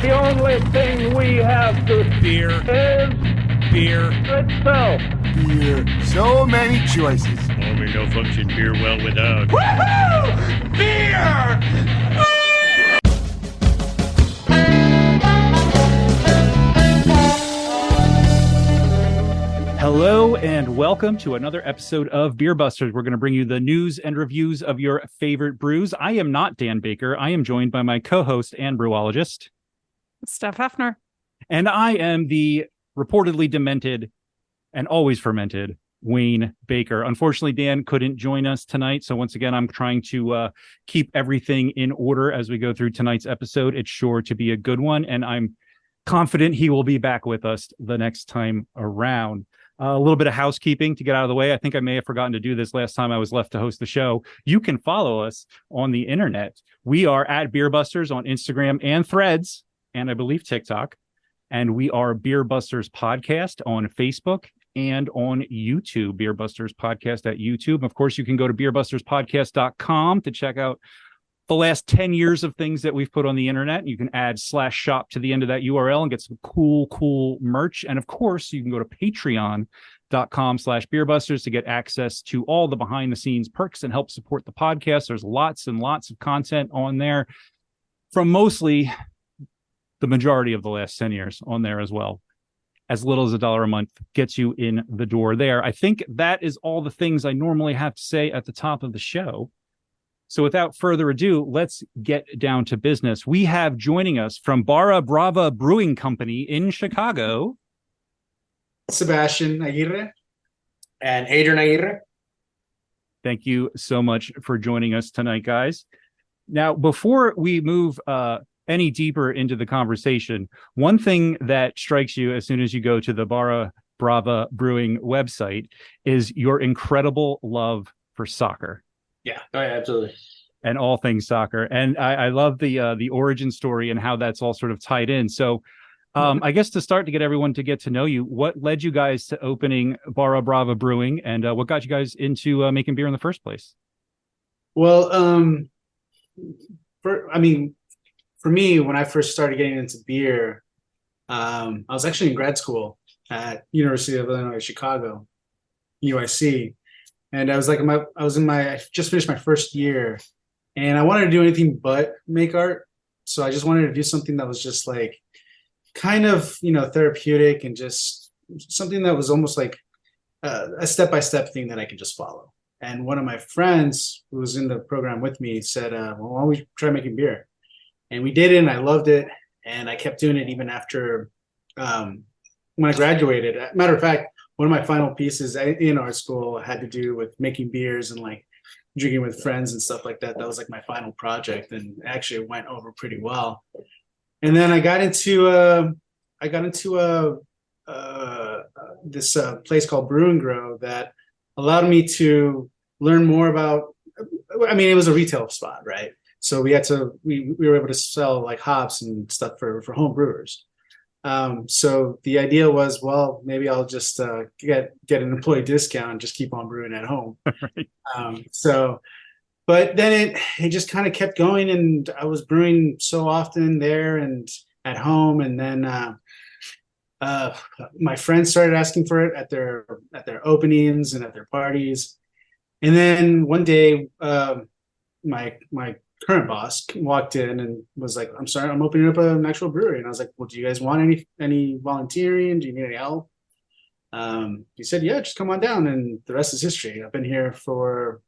The only thing we have to Beer. is Beer. itself. Beer. So many choices. Only no function beer well without. Woohoo! Beer! Hello and welcome to another episode of Beer Busters. We're going to bring you the news and reviews of your favorite brews. I am not Dan Baker. I am joined by my co-host and brewologist, Steph Hefner. And I am the reportedly demented and always fermented Wayne Baker. Unfortunately, Dan couldn't join us tonight. So once again, I'm trying to keep everything in order as we go through tonight's episode. It's sure to be a good one. And I'm confident he will be back with us the next time around. A little bit of housekeeping to get out of the way. I think I may have forgotten to do this last time I was left to host the show. You can follow us on the internet. We are at Beer Busters on Instagram and Threads, and I believe TikTok. And we are Beer Busters Podcast on Facebook and on YouTube, Beer Busters Podcast at YouTube. Of course, you can go to beerbusterspodcast.com to check out the last 10 years of things that we've put on the internet. You can add /shop to the end of that URL and get some cool merch. And of course, you can go to patreon.com/beerbusters to get access to all the behind the scenes perks and help support the podcast. There's lots and lots of content on there from mostly the majority of the last 10 years on there as well. As little as $1 a month gets you in the door there. I think that is all the things I normally have to say at the top of the show. So without further ado, let's get down to business. We have joining us from Barra, Brava Brewing Company in Chicago, Sebastian Aguirre and Adrian Aguirre. Thank you so much for joining us tonight, guys. Now, before we move any deeper into the conversation, one thing that strikes you as soon as you go to the Barra Brava Brewing website is your incredible love for soccer. Yeah, absolutely. And all things soccer. And I love the origin story and how that's all sort of tied in. So I guess to start, to get everyone to get to know you, what led you guys to opening Barra Brava Brewing, and what got you guys into making beer in the first place? Well, for me, when I first started getting into beer, I was actually in grad school at University of Illinois, Chicago, UIC. And I was I just finished my first year, and I wanted to do anything but make art. So I just wanted to do something that was just like kind of, therapeutic and just something that was almost like a step-by-step thing that I could just follow. And one of my friends who was in the program with me said, well, why don't we try making beer? And we did it, and I loved it. And I kept doing it even after when I graduated. Matter of fact, one of my final pieces in art school had to do with making beers and like drinking with friends and stuff like that. That was like my final project, and actually it went over pretty well. And then I got into this place called Brewing that allowed me to learn more about. It was a retail spot, right? So we were able to sell like hops and stuff for home brewers. So the idea was, well, maybe I'll just get an employee discount and just keep on brewing at home. Right. But then it just kind of kept going, and I was brewing so often there and at home. And then my friends started asking for it at their openings and at their parties. And then one day, my current boss walked in and was like, "I'm sorry, I'm opening up an actual brewery." And I was like, "Well, do you guys want any volunteering? Do you need any help?" He said, "Yeah, just come on down." And the rest is history. I've been here for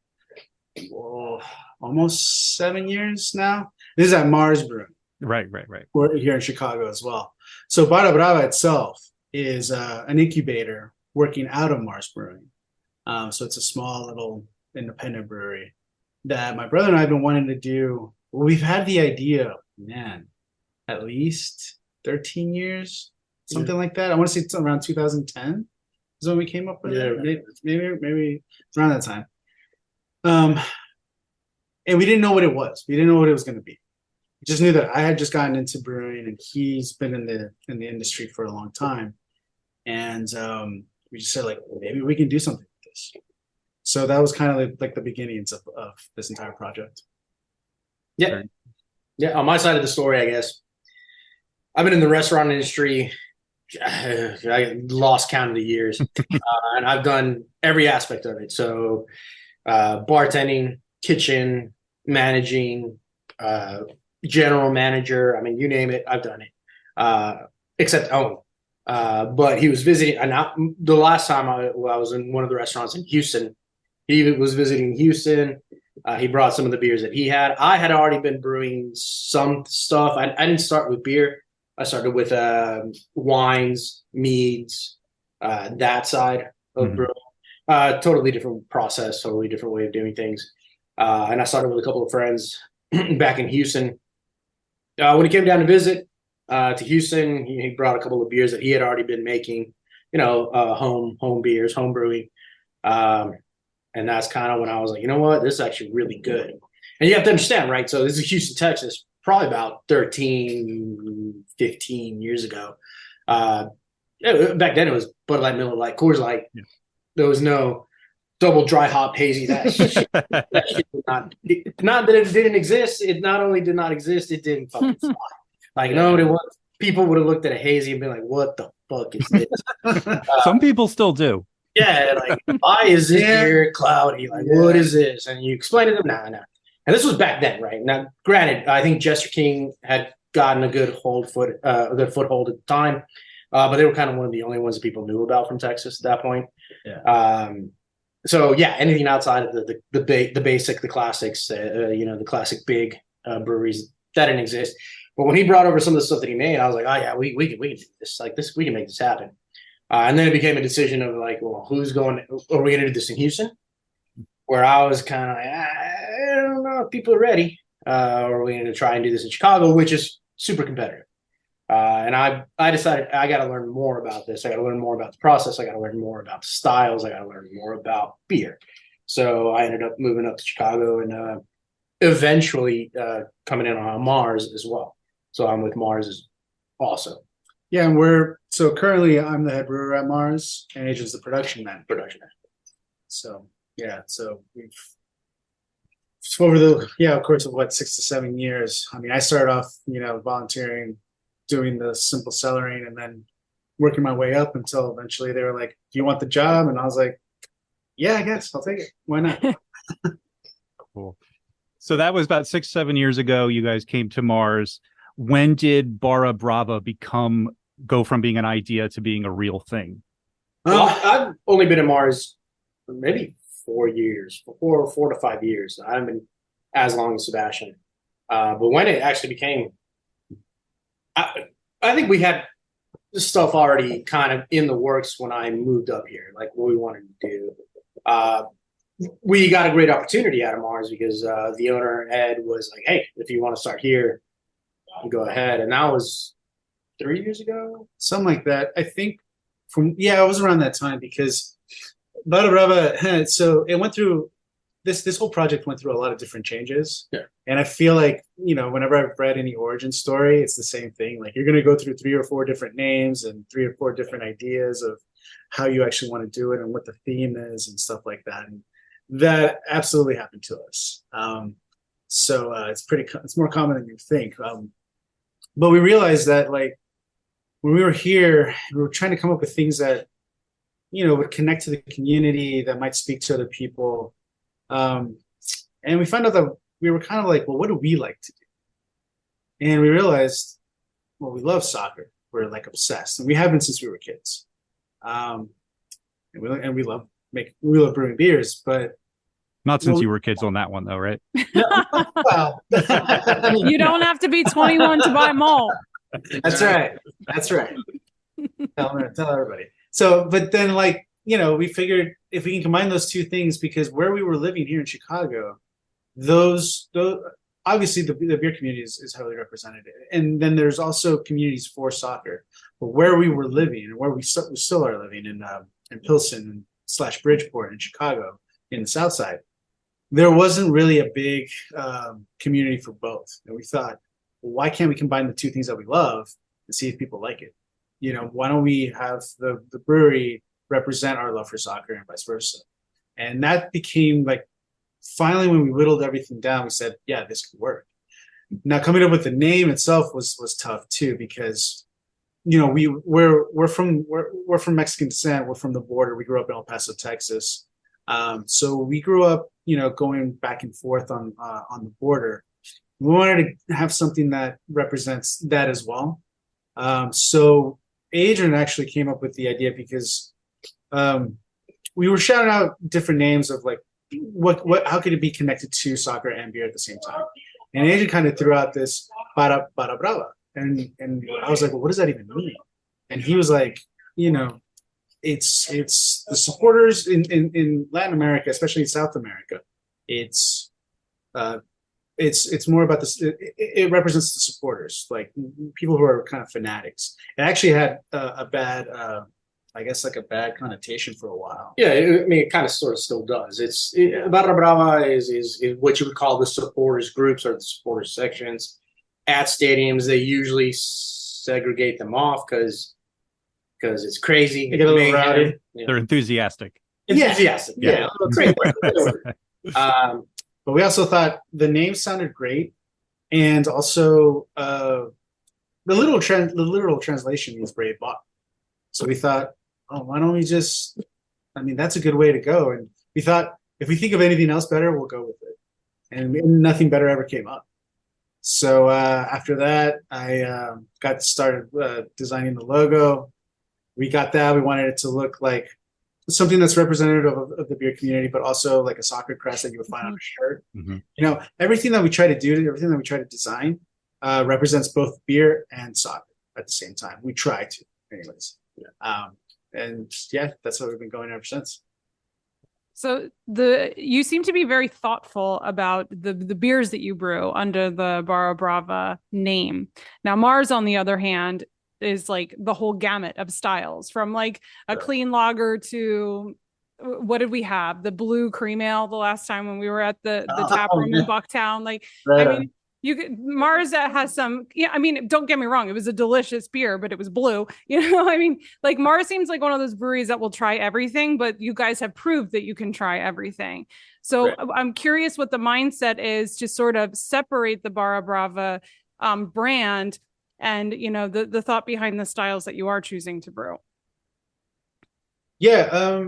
almost 7 years now. This is at Mars Brewing. Right. We're here in Chicago as well. So Barra Brava itself is an incubator working out of Mars Brewing. So it's a small little independent brewery that my brother and I have been wanting to do. Well, we've had the idea, at least 13 years, something like that. I want to say it's around 2010 is when we came up with it. Maybe around that time. And we didn't know what it was. We didn't know what it was going to be. We just knew that I had just gotten into brewing, and he's been in the industry for a long time. And we just said, like, maybe we can do something with this. So that was kind of like the beginnings of this entire project. Yeah. Yeah. On my side of the story, I guess, I've been in the restaurant industry. I lost count of the years, and I've done every aspect of it. So, bartending, kitchen, managing, general manager. I mean, you name it, I've done it, except own. But he was visiting, and the last time I was in one of the restaurants in Houston, he was visiting Houston. He brought some of the beers that he had. I had already been brewing some stuff. I didn't start with beer. I started with wines, meads, that side of brewing. Totally different process, totally different way of doing things. And I started with a couple of friends back in Houston. When he came down to visit to Houston, he brought a couple of beers that he had already been making, home beers, home brewing. And that's kind of when I was like, you know what, this is actually really good. And you have to understand, right? So this is Houston, Texas, probably about 13, 15 years ago. Back then it was Bud Light, Miller Lite, Coors Light. Yeah. There was no double dry hop hazy. That shit not that it didn't exist. It not only did not exist, it didn't fucking fly. Like, no, it was. People would have looked at a hazy and been like, what the fuck is this? Some people still do. Yeah, like, why is this beer cloudy? Like, what is this? And you explain to them, nah. And this was back then, right? Now, granted, I think Jester King had gotten a good foothold at the time, but they were kind of one of the only ones that people knew about from Texas at that point. Yeah. So yeah, anything outside of the basic, the classics, the classic big breweries, that didn't exist. But when he brought over some of the stuff that he made, I was like, oh yeah, we can do this. Like this, we can make this happen. And then it became a decision of like, well, who's going? Are we going to do this in Houston? Where I was kind of like, I don't know if people are ready. Or are we going to try and do this in Chicago, which is super competitive? And I decided I got to learn more about this. I got to learn more about the process. I got to learn more about the styles. I got to learn more about beer. So I ended up moving up to Chicago and eventually coming in on Mars as well. So I'm with Mars also. Yeah, and currently I'm the head brewer at Mars, and Adrian's the production man. So yeah, so we've over the course of 6 to 7 years. I mean, I started off, volunteering, doing the simple cellaring, and then working my way up until eventually they were like, "Do you want the job?" And I was like, "Yeah, I guess I'll take it. Why not?" Cool. So that was about 6, 7 years ago. You guys came to Mars. When did Barra Brava go from being an idea to being a real thing? Well, I've only been in Mars for maybe 4 years, 4 to 5 years. I haven't been as long as Sebastian. But when it actually became, I think we had this stuff already kind of in the works when I moved up here, like what we wanted to do. We got a great opportunity out of Mars because the owner, Ed, was like, hey, if you want to start here, go ahead. And that was 3 years ago, something like that. I think it was around that time because Barra Brava. So it went through this whole project went through a lot of different changes. Yeah, and I feel like whenever I've read any origin story, it's the same thing. Like you're going to go through 3 or 4 different names and 3 or 4 different ideas of how you actually want to do it and what the theme is and stuff like that. And that absolutely happened to us. So it's more common than you think. But we realized that like when we were here, we were trying to come up with things that, would connect to the community, that might speak to other people. And we found out that we were kind of like, well, what do we like to do? And we realized, well, we love soccer. We're like obsessed, and we have been since we were kids. And we love brewing beers, but not since you were kids on that one, though, right? Well, you don't have to be 21 to buy malt. That's right. Tell everybody. So, but then we figured if we can combine those two things, because where we were living here in Chicago, those obviously the beer community is heavily represented, and then there's also communities for soccer. But where we were living and where we still are living in Pilsen / Bridgeport in Chicago in the South Side, there wasn't really a big community for both. And we thought, well, why can't we combine the two things that we love and see if people like it? Why don't we have the brewery represent our love for soccer and vice versa? And that became like, finally, when we whittled everything down, we said, yeah, this could work. Now coming up with the name itself was tough too, because you know we're from Mexican descent. We're from the border. We grew up in El Paso, Texas. So we grew up, you know, going back and forth on the border. We wanted to have something that represents that as well. So Adrian actually came up with the idea because we were shouting out different names of like how could it be connected to soccer and beer at the same time. And Adrian kind of threw out this Barra Brava, and I was like, well, what does that even mean? And he was like, you know, it's the supporters in Latin America, especially in South America. It's more about this. It represents the supporters, like people who are kind of fanatics. It actually had a bad, I guess, like a bad connotation for a while. Yeah, I mean, it kind of sort of still does. Barra Brava is what you would call the supporters groups or the supporters sections. At stadiums, they usually segregate them off because it's crazy. They get a little rowdy. They're enthusiastic. Enthusiastic. Yeah. Great word. But we also thought the name sounded great, and also the literal translation means brave buck. So we thought, oh, why don't we just? I mean, that's a good way to go. And we thought if we think of anything else better, we'll go with it. And nothing better ever came up. So after that, I got started designing the logo. We got that. We wanted it to look like something that's representative of the beer community, but also like a soccer crest that you would find on a shirt. Mm-hmm. You know, everything that we try to do, everything that we try to design represents both beer and soccer at the same time. We try to, anyways. And yeah, that's what we've been going ever since. So you seem to be very thoughtful about the beers that you brew under the Barra Brava name. Now, Mars, on the other hand, is like the whole gamut of styles, from like a clean lager to what did we have? The blue cream ale the last time when we were at the tap room in Bucktown. Like, Right. I mean, Mars has some, yeah, I mean, don't get me wrong, it was a delicious beer, but it was blue. You know, I mean, like Mars seems like one of those breweries that will try everything, but you guys have proved that you can try everything. So right. I'm curious what the mindset is to sort of separate the Barra Brava brand and, you know, the thought behind the styles that you are choosing to brew. Yeah.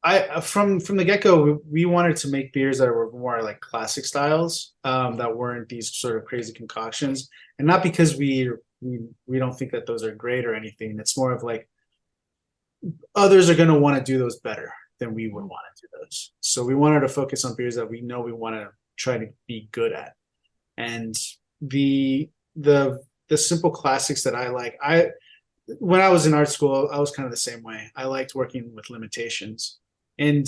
I from the get-go, we wanted to make beers that were more like classic styles, that weren't these sort of crazy concoctions, and not because we don't think that those are great or anything. It's more of like others are going to want to do those better than we would want to do those. So we wanted to focus on beers that we know we want to try to be good at, and the simple classics that I like. When I was in art school, I was kind of the same way. I liked working with limitations. And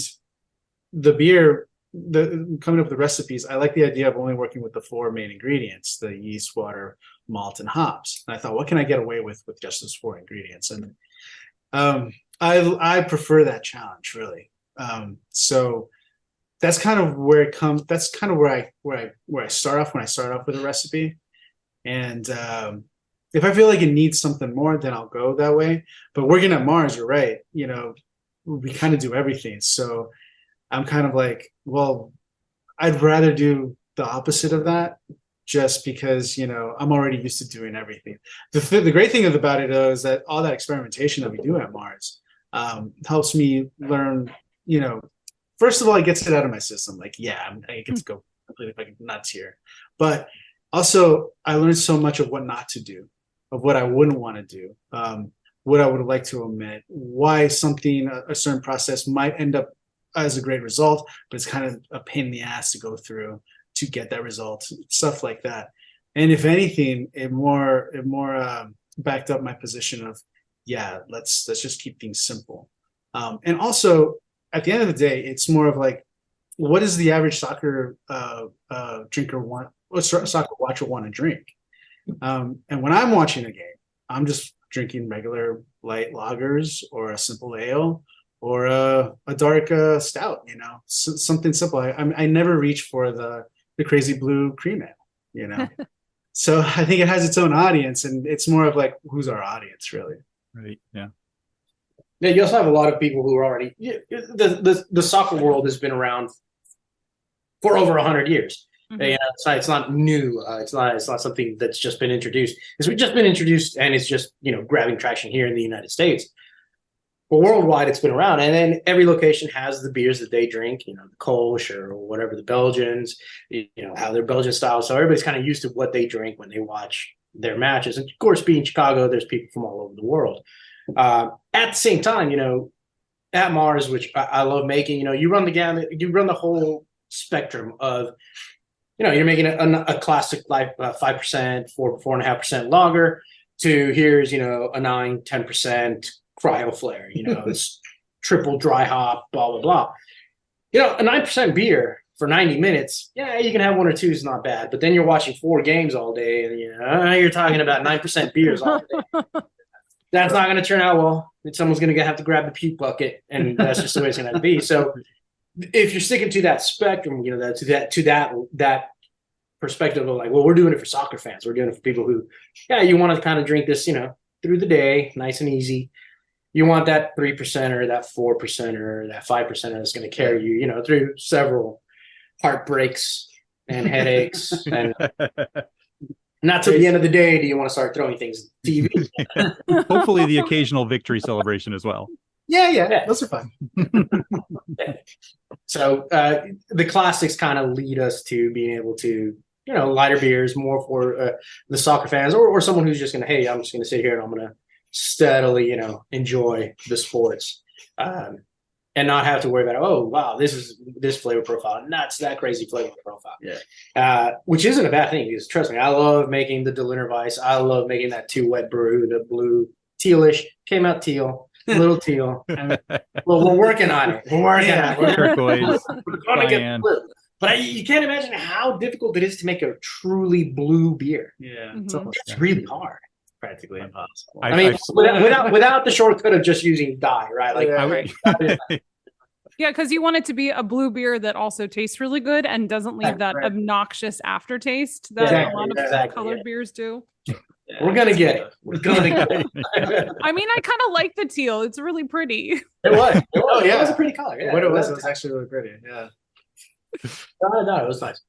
the beer, coming up with the recipes, I like the idea of only working with the four main ingredients: the yeast, water, malt, and hops. And I thought, what can I get away with just those four ingredients? And I prefer that challenge, really. So that's kind of where it comes. That's kind of where I start off when I start off with a recipe. And if I feel like it needs something more, then I'll go that way. But working at Mars, you're right. You know, we kind of do everything. So I'm kind of like, well, I'd rather do the opposite of that, just because, you know, I'm already used to doing everything. The great thing about it, though, is that all that experimentation that we do at Mars helps me learn, you know, first of all, it gets it out of my system. Like, yeah, I get to go completely fucking nuts here. But also, I learned so much of what not to do, of what I wouldn't want to do, what I would like to omit, why something, a certain process might end up as a great result, but it's kind of a pain in the ass to go through to get that result, stuff like that. And if anything, it more backed up my position of, yeah, let's just keep things simple. And also, at the end of the day, it's more of like, what does the average soccer drinker want? What soccer watcher want to drink? And when I'm watching a game, I'm just drinking regular light lagers or a simple ale or a dark stout, you know, something simple. I never reach for the crazy blue cream ale, you know. So I think it has its own audience, and it's more of like, who's our audience, really? Right. Yeah. Yeah, you also have a lot of people who are already the soccer world has been around for over 100 years. Mhm. It's not new. It's not something that's just been introduced. It's just been introduced, and it's just grabbing traction here in the United States. But worldwide, it's been around, and then every location has the beers that they drink. The Kolsch or whatever, the Belgians. How their Belgian style. So everybody's kind of used to what they drink when they watch their matches. And of course, being Chicago, there's people from all over the world. At the same time, at Mars, which I love making, you run the gamut, you run the whole spectrum of, you're making a classic like 5%, 4.5% lager to here's, a 9-10% cryo flare, it's triple dry hop, blah, blah, blah. A 9% beer for 90 minutes, yeah, you can have one or two is not bad, but then you're watching 4 games all day and you're talking about 9% beers all day. That's not going to turn out well. Someone's going to have to grab the puke bucket, and that's just the way it's going to be. So, if you're sticking to that spectrum, that perspective of like, well, we're doing it for soccer fans. We're doing it for people who, you want to kind of drink this, through the day, nice and easy. You want that 3% or that 4% or that 5% that's going to carry you, through several heartbreaks and headaches and. Not till the end of the day do you want to start throwing things at the TV. Hopefully the occasional victory celebration as well. Yeah. Those are fun. So the classics kind of lead us to being able to, lighter beers more for the soccer fans or someone who's just going to, hey, I'm just going to sit here and I'm going to steadily, enjoy the sports. And not have to worry about, oh, wow, this is this flavor profile. Not that crazy flavor profile. Yeah. Which isn't a bad thing because trust me, I love making the Berliner Weiss. I love making that 2 wet brew, the blue tealish. Came out teal, little teal. Well, we're working on it. We're working on it. Turquoise, We're going to get blue. But you can't imagine how difficult it is to make a truly blue beer. Yeah. Mhm. It's really hard. Practically impossible. Without the shortcut of just using dye, right? Like, Yeah, because you want it to be a blue beer that also tastes really good and doesn't leave that obnoxious aftertaste that a lot of colored beers do. We're gonna get it. We're gonna get it. I mean, I kind of like the teal. It's really pretty. It was. Oh, yeah. It was a pretty color. Yeah, What it was actually really pretty. Yeah. No, it was nice.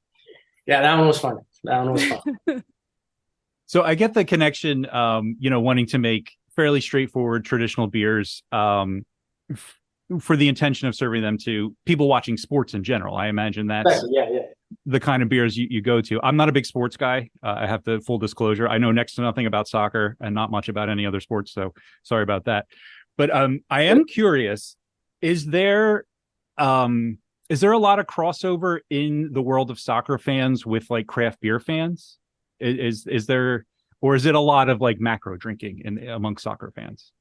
Yeah, that one was fun. So I get the connection, wanting to make fairly straightforward traditional beers for the intention of serving them to people watching sports in general. I imagine that's the kind of beers you go to. I'm not a big sports guy. I have the full disclosure. I know next to nothing about soccer and not much about any other sports. So sorry about that. But I am curious, is there a lot of crossover in the world of soccer fans with like craft beer fans? Is there, or is it a lot of like macro drinking among soccer fans?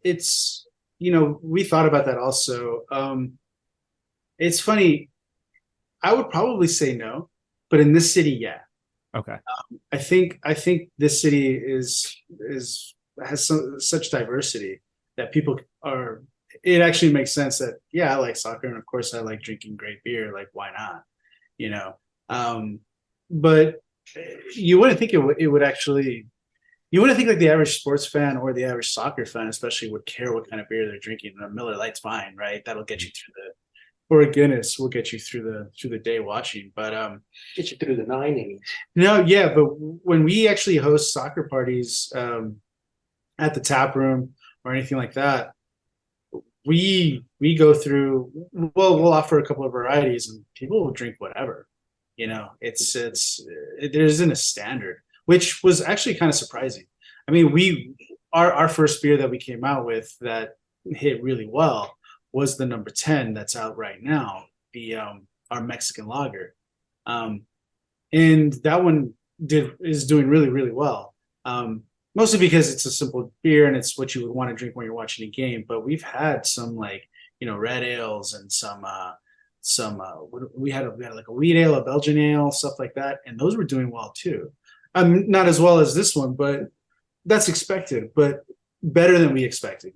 It's, we thought about that also. It's funny. I would probably say no, but in this city, yeah. Okay. I think this city has such diversity that people are. It actually makes sense that I like soccer and of course I like drinking great beer. Like why not? But you wouldn't think it would actually. You wouldn't think like the average sports fan or the average soccer fan, especially, would care what kind of beer they're drinking. A Miller Lite's fine, right? That'll get you through or a Guinness will get you through the day watching. But get you through the 9 innings. No, yeah, but when we actually host soccer parties at the tap room or anything like that, we go through. We'll offer a couple of varieties, and people will drink whatever. There isn't a standard, which was actually kind of surprising. I mean, our first beer that we came out with that hit really well was the number 10 that's out right now, the our Mexican lager, and that one is doing really, really well. Mostly because it's a simple beer and it's what you would want to drink when you're watching a game. But we've had some red ales and we had like a wheat ale, a Belgian ale, stuff like that, and those were doing well too. Not as well as this one, but that's expected, but better than we expected,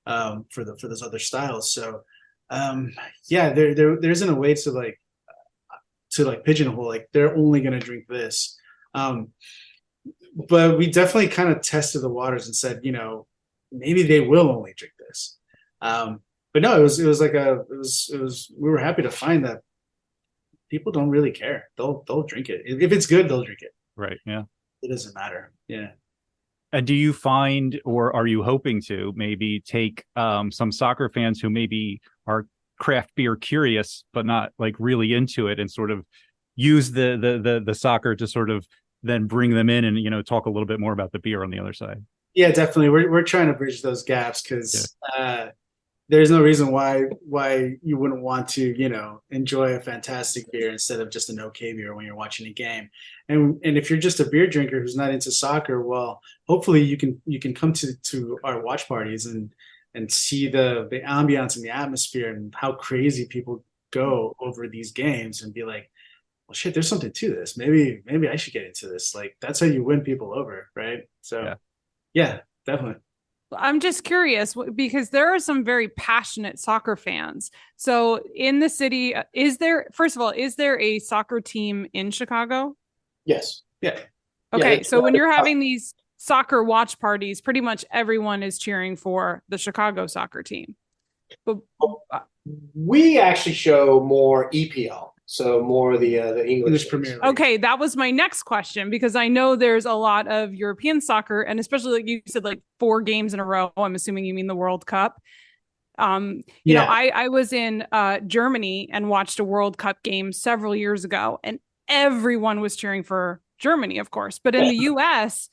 for those other styles. So, there isn't a way to pigeonhole, like they're only going to drink this. But we definitely kind of tested the waters and said, maybe they will only drink this. But no, it was we were happy to find that people don't really care. They'll drink it. If it's good, they'll drink it. Right. Yeah. It doesn't matter. Yeah. And do you find, or are you hoping to maybe take some soccer fans who maybe are craft beer curious, but not like really into it, and sort of use the soccer to sort of then bring them in and, talk a little bit more about the beer on the other side? Yeah, definitely. We're trying to bridge those gaps because there's no reason why you wouldn't want to, enjoy a fantastic beer instead of just an okay beer when you're watching a game. And if you're just a beer drinker who's not into soccer, well, hopefully you can come to our watch parties and see the ambiance and the atmosphere and how crazy people go over these games and be like, well, shit, there's something to this. Maybe I should get into this. Like, that's how you win people over, right? So yeah, definitely. I'm just curious because there are some very passionate soccer fans. So in the city, first of all, is there a soccer team in Chicago? Yes. Yeah. Okay. Yeah, So when you're having these soccer watch parties, pretty much everyone is cheering for the Chicago soccer team. But we actually show more EPL. So more the English Premier League. okay, that was my next question, because I know there's a lot of European soccer, and especially like you said, like 4 games in a row. I'm assuming you mean the World Cup. I was in Germany and watched a World Cup game several years ago, and everyone was cheering for Germany, of course. But in the US,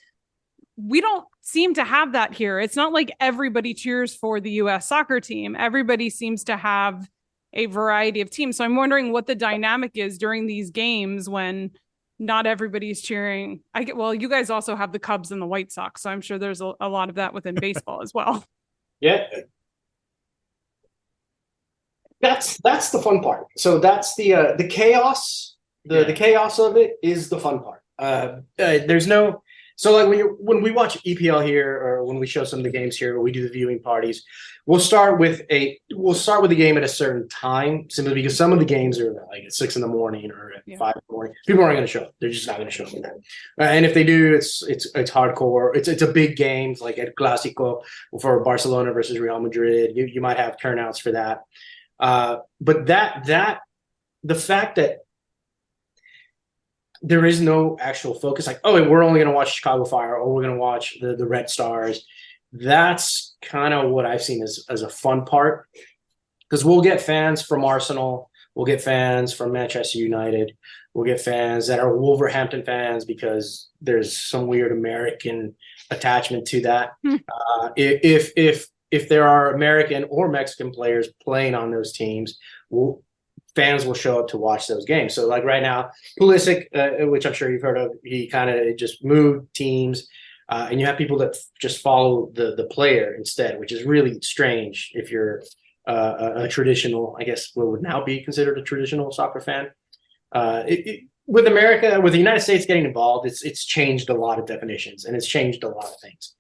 we don't seem to have that here. It's not like everybody cheers for the US soccer team. Everybody seems to have a variety of teams. So I'm wondering what the dynamic is during these games when not everybody's cheering. You guys also have the Cubs and the White Sox, so I'm sure there's a lot of that within baseball as well. Yeah. That's the fun part. So that's the chaos. The chaos of it is the fun part. There's no, so like when we watch EPL here, or when we show some of the games here, or we do the viewing parties, we'll start with the game at a certain time, simply because some of the games are like at 6 a.m. or at 5 a.m. People aren't going to show up. They're just not going to show up for that. And if they do, it's hardcore. It's a big game, like at Clásico for Barcelona versus Real Madrid. You might have turnouts for that. But the fact that there is no actual focus, like, oh, we're only going to watch Chicago Fire, or we're going to watch the Red Stars. That's kind of what I've seen as a fun part, because we'll get fans from Arsenal, we'll get fans from Manchester United, we'll get fans that are Wolverhampton fans because there's some weird American attachment to that. If there are American or Mexican players playing on those teams, fans will show up to watch those games. So like right now, Pulisic, which I'm sure you've heard of, he kind of just moved teams. And you have people that just follow the player instead, which is really strange if you're a traditional, I guess what would now be considered a traditional soccer fan. With America, with the United States getting involved, it's changed a lot of definitions, and it's changed a lot of things.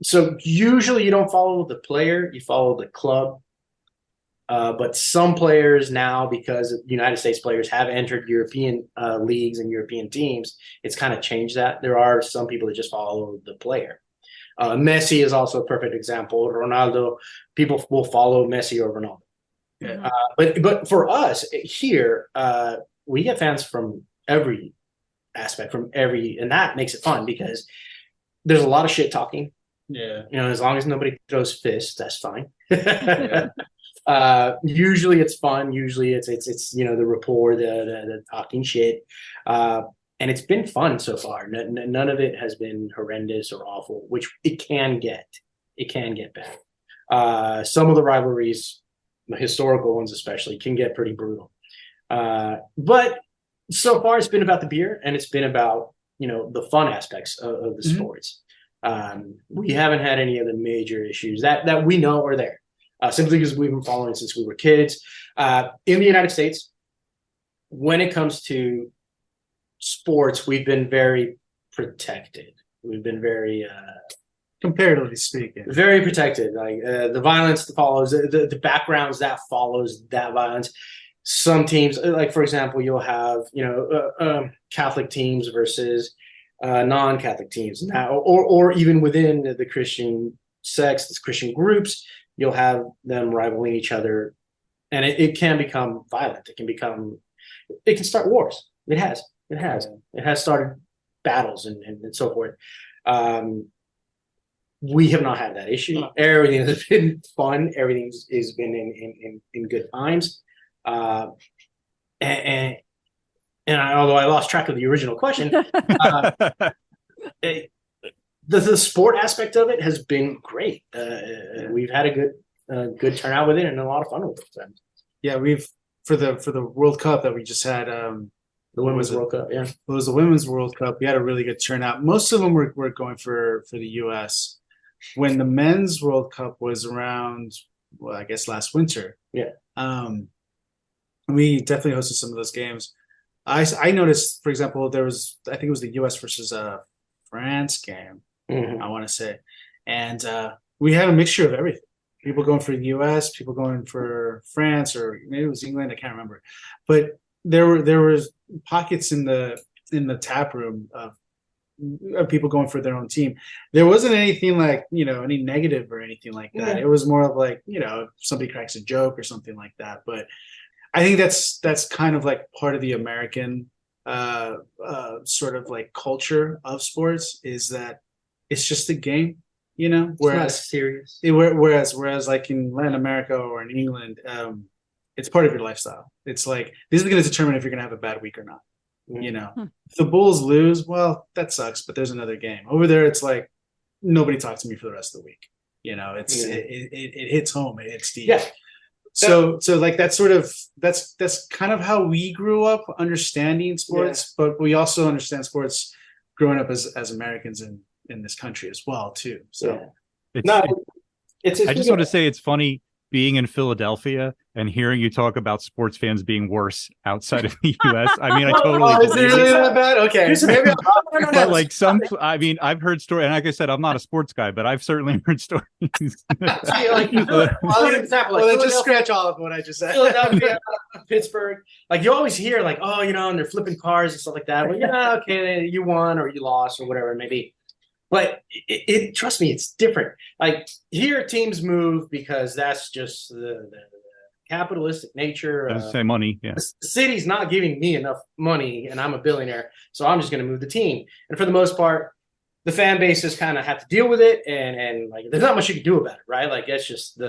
So usually you don't follow the player, you follow the club. But some players now, because United States players have entered European leagues and European teams, it's kind of changed that. There are some people that just follow the player. Messi is also a perfect example. Ronaldo, people will follow Messi or Ronaldo. Yeah. But for us here, we get fans from every aspect, and that makes it fun because there's a lot of shit talking. Yeah. As long as nobody throws fists, that's fine. Usually it's fun. Usually it's the rapport, the talking shit, and it's been fun so far. None of it has been horrendous or awful, which it can get. It can get bad. Some of the rivalries, the historical ones especially, can get pretty brutal. But so far it's been about the beer, and it's been about the fun aspects of the sports. We haven't had any of the major issues that we know are there. Simply because we've been following since we were kids. In the United States, when it comes to sports, we've been very protected. We've been very, comparatively speaking, very protected. Like the violence that follows, the backgrounds that follows that violence. Some teams, like for example, you'll have Catholic teams versus non-Catholic teams now, or even within the Christian sects, the Christian groups. You'll have them rivaling each other and it can become violent. It can start wars. It has started battles and so forth. We have not had that issue. Everything has been fun. Everything has been in good times. And although I lost track of the original question, the sport aspect of it has been great. We've had a good turnout with it and a lot of fun with it. Yeah, we've for the World Cup that we just had. The Women's World Cup, yeah. It was the Women's World Cup. We had a really good turnout. Most of them were going for the U.S. When the Men's World Cup was around, well, I guess last winter. Yeah. We definitely hosted some of those games. I noticed, for example, I think it was the U.S. versus France game, I want to say. And we had a mixture of everything. People going for the U.S., people going for France, or maybe it was England. I can't remember. But there was pockets in the tap room of people going for their own team. There wasn't anything like, any negative or anything like that. It was more of like, if somebody cracks a joke or something like that. But I think that's kind of like part of the American sort of like culture of sports, is that it's just a game, whereas it's not serious. Whereas like in Latin America or in England, it's part of your lifestyle. It's like, this is going to determine if you're going to have a bad week or not. If the Bulls lose, well, that sucks, but there's another game. Over there, it's like, nobody talks to me for the rest of the week. It hits home. It hits deep. Yeah. So like that's kind of how we grew up understanding sports, but we also understand sports growing up as Americans in this country as well too. So I just want to say it's funny being in Philadelphia and hearing you talk about sports fans being worse outside of the U.S. I mean, I totally. Is it really that bad? Okay, maybe. But like I've heard stories, and like I said, I'm not a sports guy, but I've certainly heard stories. Just scratch all of what I just said. Philadelphia, Pittsburgh, like you always hear, like, oh, and they're flipping cars and stuff like that. Well, okay, you won or you lost or whatever it may be. But it trust me, it's different. Like here, teams move because that's just the capitalistic nature. Say money, yeah. The city's not giving me enough money, and I'm a billionaire, so I'm just going to move the team. And for the most part, the fan bases kind of have to deal with it, and like there's not much you can do about it, right? Like it's just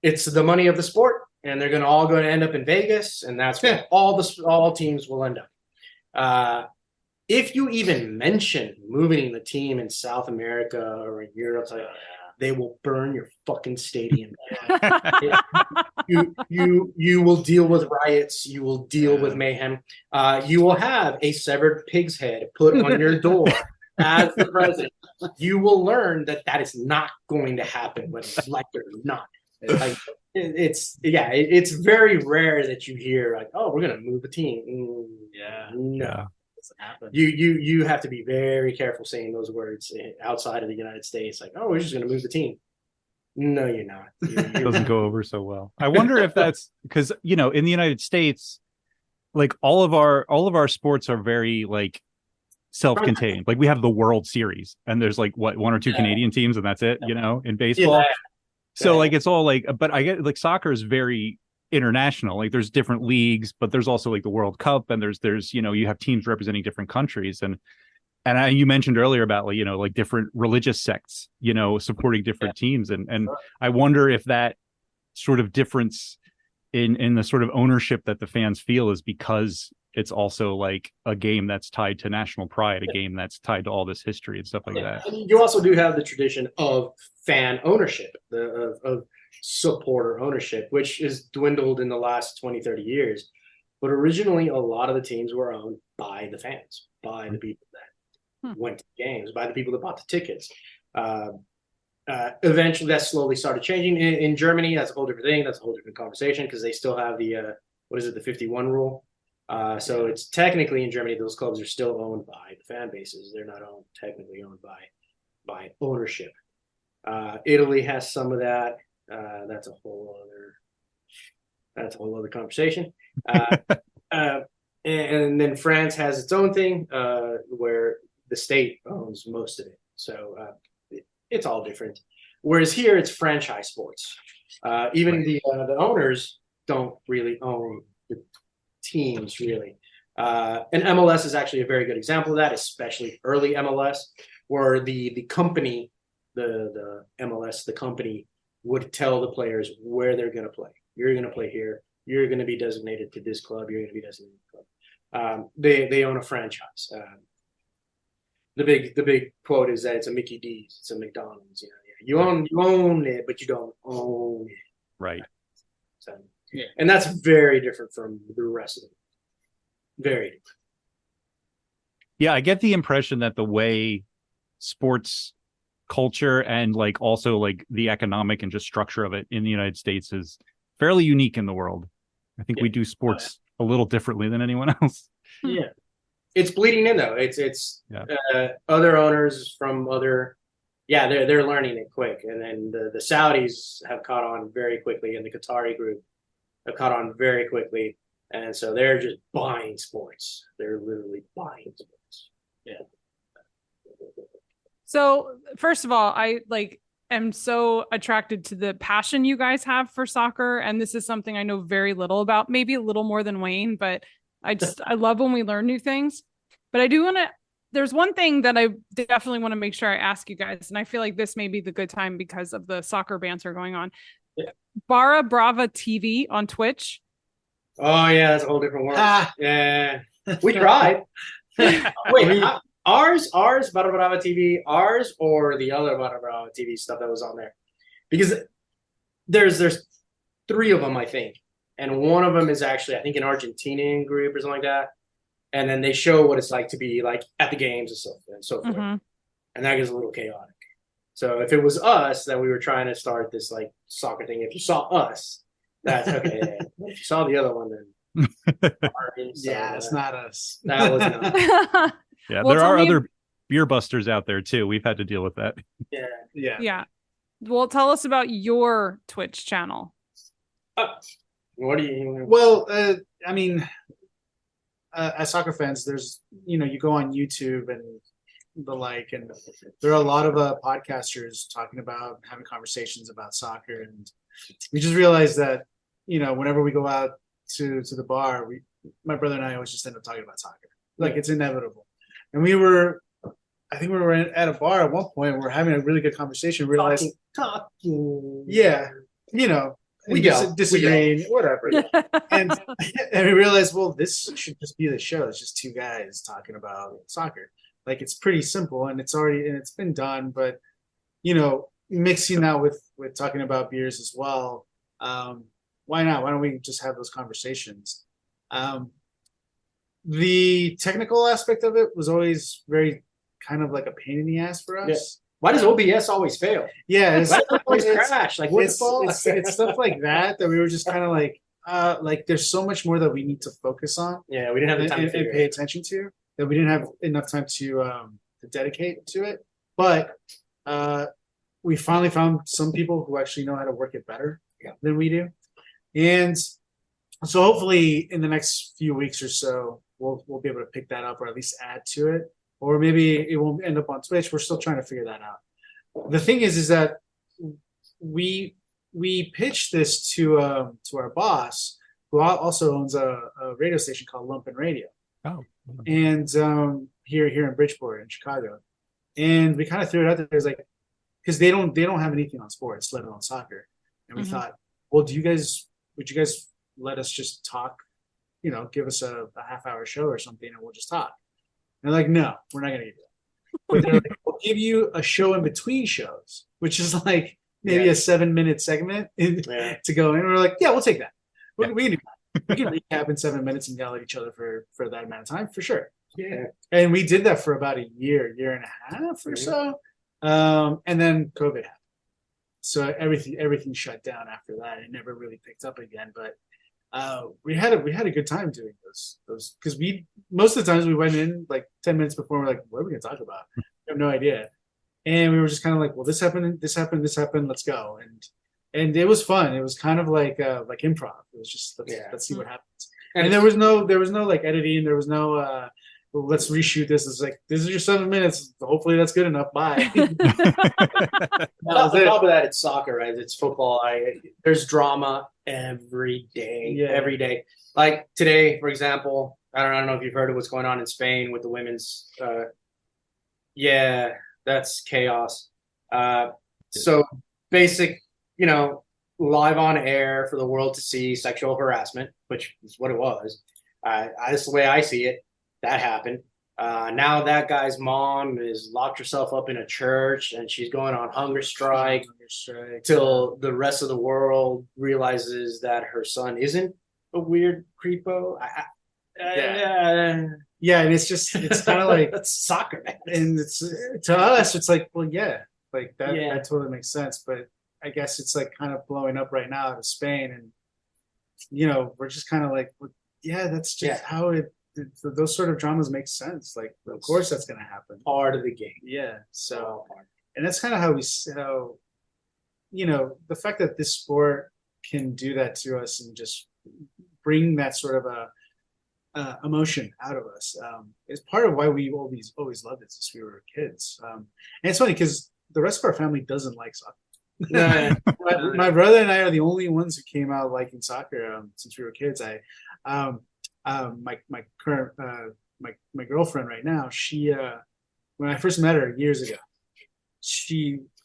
it's the money of the sport, and they're all going to end up in Vegas, and that's where all teams will end up. If you even mention moving the team in South America or in Europe, like, they will burn your fucking stadium. You will deal with riots. You will deal with mayhem. You will have a severed pig's head put on your door as the president. You will learn that is not going to happen, whether you like it or not. Like it's very rare that you hear like, oh, we're gonna move the team. No. Happen. You have to be very careful saying those words outside of the United States. Like, oh, we're just going to move the team. No, you're not. It doesn't go over so well. I wonder if that's because in the United States, like all of our sports are very like self-contained. Like we have the World Series, and there's like one or two Canadian teams, and that's it. In baseball. Yeah. So like it's all like, but I get like soccer is very international. Like there's different leagues, but there's also like the World Cup, and there's you have teams representing different countries, and you mentioned earlier about like different religious sects supporting different teams, and I wonder if that sort of difference in the sort of ownership that the fans feel is because it's also like a game that's tied to national pride, a game that's tied to all this history and stuff like that. And you also do have the tradition of fan ownership, of supporter ownership, which has dwindled in the last 20-30 years. But originally, a lot of the teams were owned by the fans, by the people that went to games, by the people that bought the tickets. Eventually, that slowly started changing. In Germany, that's a whole different thing. That's a whole different conversation because they still have the, the 51 rule. So it's technically in Germany, those clubs are still owned by the fan bases. They're not technically owned by ownership. Italy has some of that. That's a whole other conversation. And then France has its own thing where the state owns most of it. So it's all different. Whereas here it's franchise sports. Even the owners don't really own the teams really. And MLS is actually a very good example of that, especially early MLS, where the company, the MLS, the company would tell the players where they're going to play. You're going to play here. You're going to be designated to this club. You're going to be designated to this club. They own a franchise. The big quote is that it's a Mickey D's, it's a McDonald's. You own it, but you don't own it. Right. So, yeah. And that's very different from the rest of them. Very different. Yeah, I get the impression that the way sports culture and like also like the economic and just structure of it in the United States is fairly unique in the world. I think we do sports a little differently than anyone else. Yeah. It's bleeding in though. It's other owners from other, they're learning it quick. And then the Saudis have caught on very quickly, and the Qatari group have caught on very quickly. And so they're just buying sports. They're literally buying sports. Yeah. So first of all, I am so attracted to the passion you guys have for soccer. And this is something I know very little about, maybe a little more than Wayne, but I love when we learn new things. But I do want to, there's one thing that I definitely want to make sure I ask you guys. And I feel like this may be the good time because of the soccer banter going on. Yeah. Brava TV on Twitch. Oh yeah, that's a whole different world. Yeah, we tried. Wait, ours, Barra TV, ours, or the other Barra TV stuff that was on there? Because there's 3 of them, I think, and one of them is actually, I think, an Argentinian group or something like that, and then they show what it's like to be like at the games and so forth, and that gets a little chaotic. So if it was us that we were trying to start this like soccer thing, if you saw us, that's okay. If you saw the other one, then it's not us. That was not. Yeah, well, there are other beer busters out there too. We've had to deal with that. Yeah. Well, tell us about your Twitch channel. What do you? Well, I mean, as soccer fans, there's you go on YouTube and the like, and there are a lot of podcasters talking about having conversations about soccer, and we just realized that whenever we go out to the bar, my brother and I always just end up talking about soccer. Like it's inevitable. And I think we were at a bar at one point. We were having a really good conversation. We realized talking. Yeah, we disagreeing, whatever. and we realized, well, this should just be the show. It's just 2 guys talking about soccer. Like it's pretty simple, and it's been done. But mixing that with talking about beers as well. Why not? Why don't we just have those conversations? The technical aspect of it was always very kind of like a pain in the ass for us. Yeah. Why does OBS always fail? Yeah, it's always crash. Like it's stuff like that we were just kind of like there's so much more that we need to focus on. Yeah, we didn't have the time and pay attention to, that we didn't have enough time to dedicate to it. But we finally found some people who actually know how to work it better than we do. And so hopefully in the next few weeks or so, we'll be able to pick that up, or at least add to it. Or maybe it won't end up on Twitch. We're still trying to figure that out. The thing is that we pitched this to our boss, who also owns a radio station called Lumpen Radio. Oh. And here in Bridgeport in Chicago. And we kind of threw it out there. It's like, because they don't have anything on sports, let alone soccer. And we thought, well, would you guys let us just talk, give us a half-hour show or something, and we'll just talk. And they're like, no, we're not going to do that. But they're like, we'll give you a show in between shows, which is like maybe a 7-minute segment to go in. And we're like, yeah, we'll take that. We can do that. We can recap in 7 minutes and yell at each other for that amount of time, for sure. Yeah. And we did that for about a year and a half or so. And then COVID happened. So everything shut down after that. It never really picked up again. But we had a good time doing those because most of the times we went in like 10 minutes before, we're like, what are we gonna talk about? We have no idea. And we were just kind of like, well, this happened, let's go. And it was fun. It was kind of like improv. It was just let's see what happens. And there was no like editing. There was no well, let's reshoot this. It's like, this is your 7 minutes. Hopefully that's good enough. Bye. On top of that, it's soccer, right? It's football. There's drama every day, Yeah. every day. Like today, for example, I don't know if you've heard of what's going on in Spain with the women's. Yeah, that's chaos. So basic, live on air for the world to see sexual harassment, which is what it was. That's the way I see it. That happened. Now that guy's mom is locked herself up in a church and she's going on hunger strike till the rest of the world realizes that her son isn't a weird creepo. Yeah, and it's kind of like that's soccer, man. And it's to us, it's like, well, yeah, like that. Yeah. That totally makes sense. But I guess it's like kind of blowing up right now out of Spain, and we're just kind of like, well, yeah, that's just how those sort of dramas make sense. Like, of course, that's going to happen. Part of the game. Yeah. So, and that's kind of how the fact that this sport can do that to us and just bring that sort of a emotion out of us is part of why we always loved it since we were kids. And it's funny because the rest of our family doesn't like soccer. My brother and I are the only ones who came out liking soccer since we were kids. My current my girlfriend right now, she when I first met her years ago,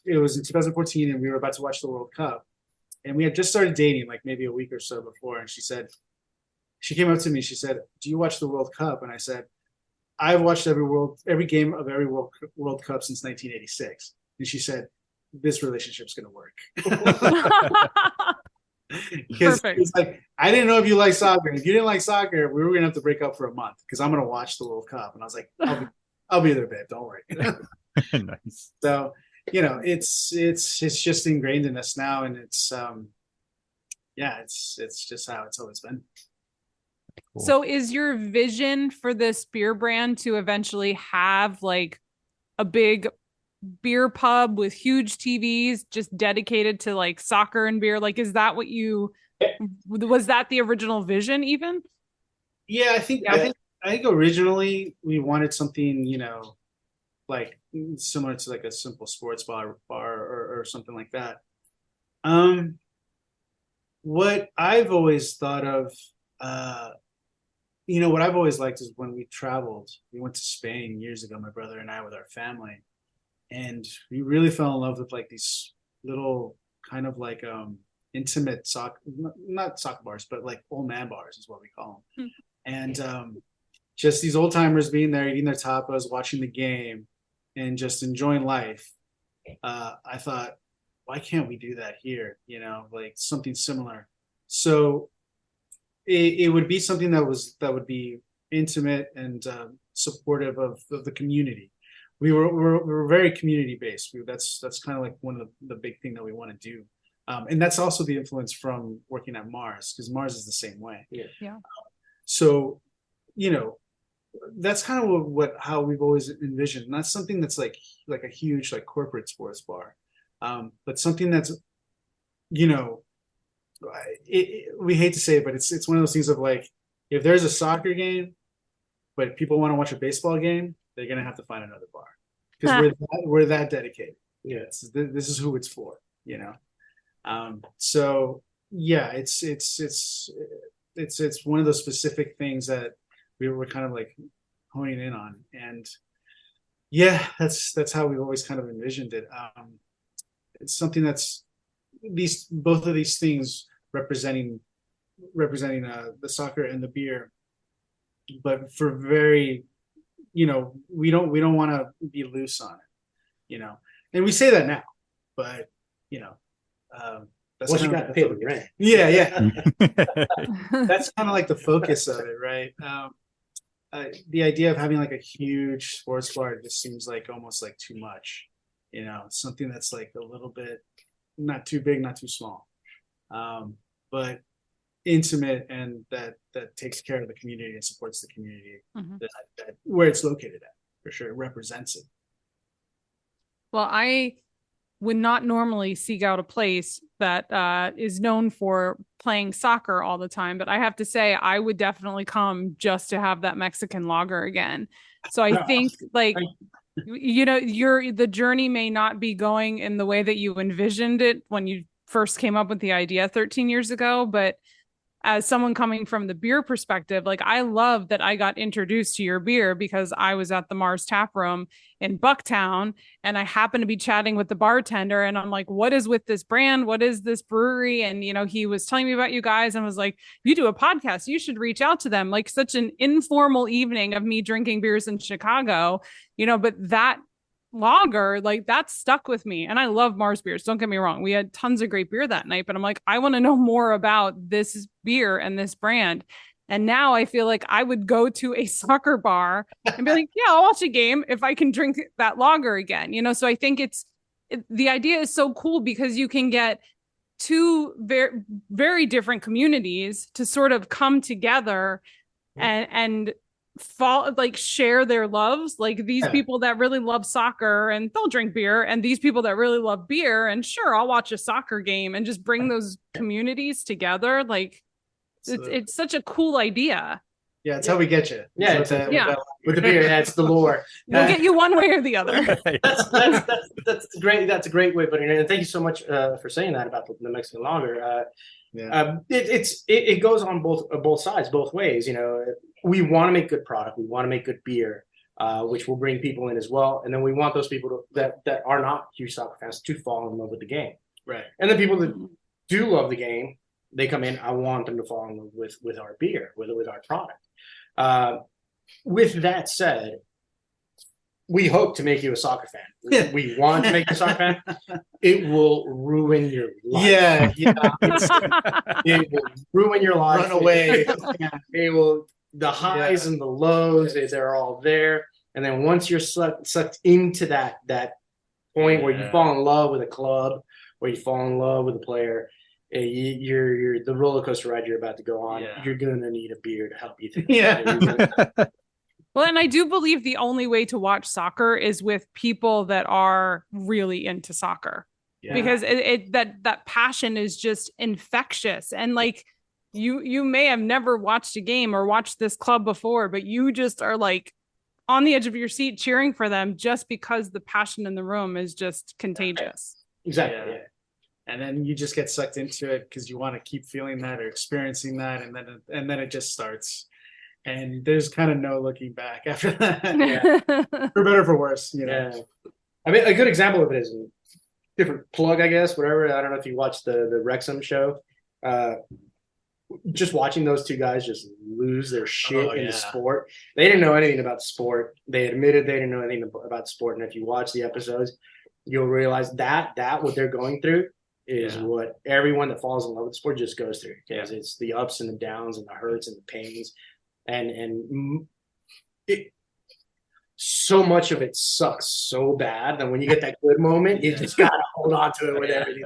it was in 2014 and we were about to watch the World Cup, and we had just started dating like maybe a week or so before, and she came up to me, she said, "Do you watch the World Cup?" And I said, "I've watched every game of every World Cup since 1986." And she said, "This relationship's going to work." Because it's like, I didn't know if you like soccer. If you didn't like soccer, we were going to have to break up for a month because I'm going to watch the World Cup. And I was like, I'll be there, babe. Don't worry. Nice. So, it's just ingrained in us now. And it's just how it's always been. Cool. So is your vision for this beer brand to eventually have like a big beer pub with huge TVs just dedicated to like soccer and beer? Like, is that was that the original vision even? Yeah, I think originally we wanted something, like similar to like a simple sports bar or something like that. What I've always thought of, what I've always liked is when we traveled, we went to Spain years ago, my brother and I with our family, and we really fell in love with like these little kind of like intimate not soccer bars, but like old man bars is what we call them. And just these old timers being there, eating their tapas, watching the game, and just enjoying life. I thought, why can't we do that here? Like something similar. So it would be something that would be intimate and supportive of the community. We're very community based. That's kind of like one of the big thing that we want to do, and that's also the influence from working at Mars, because Mars is the same way. Yeah. So, that's kind of how we've always envisioned. Not something that's like a huge like corporate sports bar, but something that's, we hate to say it, but it's one of those things of like, if there's a soccer game, but people want to watch a baseball game, they're gonna have to find another bar because we're that dedicated. Yeah, this is who it's for. So yeah, it's one of those specific things that we were kind of like honing in on, and yeah, that's how we've always kind of envisioned it. It's something that's both of these things representing the soccer and the beer, but for very, we don't want to be loose on it, and we say that now, but that's once you got to pay the rent. Yeah. That's kind of like the focus of it, right? The idea of having like a huge sports bar just seems like almost like too much, something that's like a little bit not too big, not too small, but intimate, and that takes care of the community and supports the community that where it's located at, for sure. It represents it. Well, I would not normally seek out a place that is known for playing soccer all the time. But I have to say, I would definitely come just to have that Mexican lager again. So I think like, the journey may not be going in the way that you envisioned it when you first came up with the idea 13 years ago, but as someone coming from the beer perspective, like I love that I got introduced to your beer because I was at the Mars Tap Room in Bucktown and I happened to be chatting with the bartender and I'm like, what is with this brand? What is this brewery? And, he was telling me about you guys and was like, you do a podcast, you should reach out to them. Like such an informal evening of me drinking beers in Chicago, but that lager, like that stuck with me. And I love Mars beers. Don't get me wrong. We had tons of great beer that night, but I'm like, I want to know more about this beer and this brand. And now I feel like I would go to a soccer bar and be like, yeah, I'll watch a game if I can drink that lager again. So I think the idea is so cool because you can get two very, very different communities to sort of come together and share their loves, like these people that really love soccer and they'll drink beer, and these people that really love beer, and sure, I'll watch a soccer game, and just bring those communities together. Like it's such a cool idea. Yeah, it's how we get you. Yeah, with the beer, that's the lore. We'll get you one way or the other. That's great. That's a great way of putting it. And thank you so much for saying that about the Mexican lager. It goes on both sides, both ways. We want to make good product. We want to make good beer, which will bring people in as well. And then we want those people that are not huge soccer fans to fall in love with the game. Right. And the people that do love the game, they come in. I want them to fall in love with our beer, with our product. With that said, we hope to make you a soccer fan. We want to make you a soccer fan. It will ruin your life. Yeah. It will ruin your life. Run away. It will. The highs and the lows, they're all there. And then once you're sucked into that point where you fall in love with a club, where you fall in love with a player, you're the roller coaster ride you're about to go on. Yeah. You're gonna need a beer to help you through. Well, and I do believe the only way to watch soccer is with people that are really into soccer, because that passion is just infectious. And like you may have never watched a game or watched this club before, but you just are like on the edge of your seat cheering for them just because the passion in the room is just contagious. Exactly. Yeah. And then you just get sucked into it because you want to keep feeling that or experiencing that, and then it just starts. And there's kind of no looking back after that. For better or for worse, Yeah. I mean, a good example of it is different plug, I guess, whatever. I don't know if you watched the Wrexham show. Just watching those two guys just lose their shit in the sport. They didn't know anything about sport. They admitted they didn't know anything about sport. And if you watch the episodes, you'll realize that what they're going through is what everyone that falls in love with sport just goes through. Because it's the ups and the downs and the hurts and the pains. And so much of it sucks so bad that when you get that good moment, you just gotta hold on to it with everything.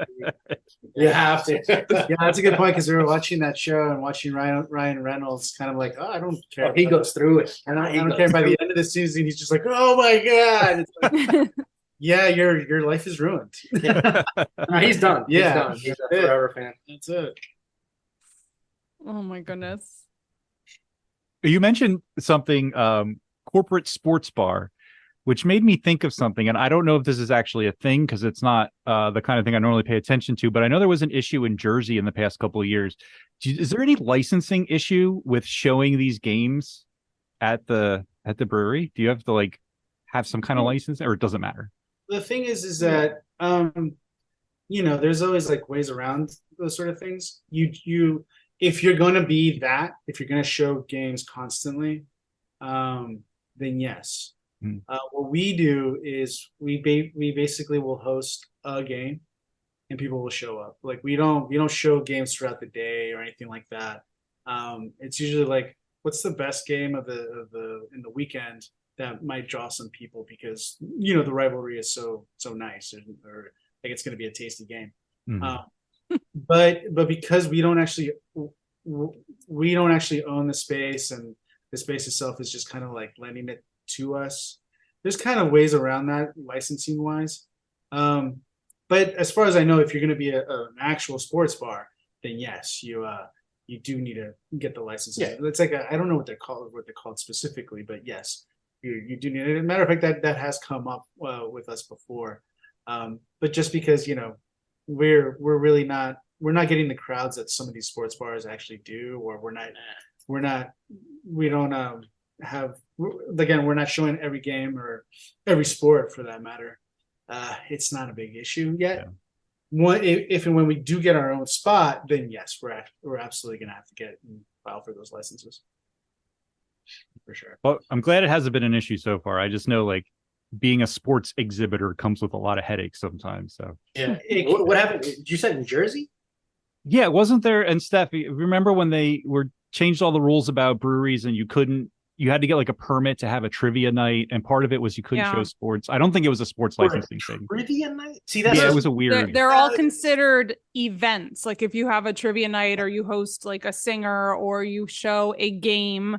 You have to. Yeah, that's a good point, because we were watching that show and watching Ryan Reynolds kind of like, I don't care. He goes through it. And I don't care. By the end of the season, he's just like, oh my God. It's like, yeah, your life is ruined. No, he's done. Yeah. He's a forever fan. That's it. Oh my goodness. You mentioned something, corporate sports bar, which made me think of something. And I don't know if this is actually a thing because it's not the kind of thing I normally pay attention to, but I know there was an issue in Jersey in the past couple of years. Is there any licensing issue with showing these games at the brewery? Do you have to have some kind of license, or it doesn't matter? The thing is that, there's always ways around those sort of things. If you're going to be that, if you're going to show games constantly, then yes. What we do is we basically will host a game, and people will show up. We don't show games throughout the day or anything like that. It's usually what's the best game in the weekend that might draw some people, because the rivalry is so nice, or it's going to be a tasty game. Mm-hmm. But because we don't actually own the space, and the space itself is just kind of lending it to us, there's kind of ways around that licensing wise. but as far as I know, if you're going to be an actual sports bar, then yes, you do need to get the licenses. Yeah. It's like I don't know what they're called specifically, but yes, you do need it. As a matter of fact, that has come up with us before. But just because we're not getting the crowds that some of these sports bars actually do, or we don't have, again, we're not showing every game or every sport for that matter. It's not a big issue yet. Yeah. If and when we do get our own spot, then yes, we're absolutely going to have to get and file for those licenses for sure. Well, I'm glad it hasn't been an issue so far. I just know like being a sports exhibitor comes with a lot of headaches sometimes. So yeah, what happened? Did you say in Jersey? Yeah, wasn't there? And Steph, remember when they changed all the rules about breweries and you had to get like a permit to have a trivia night, and part of it was you couldn't show sports. I don't think it was a sports licensing thing. Trivia night? See, it was a weird. They're all considered events. Like if you have a trivia night or you host like a singer or you show a game,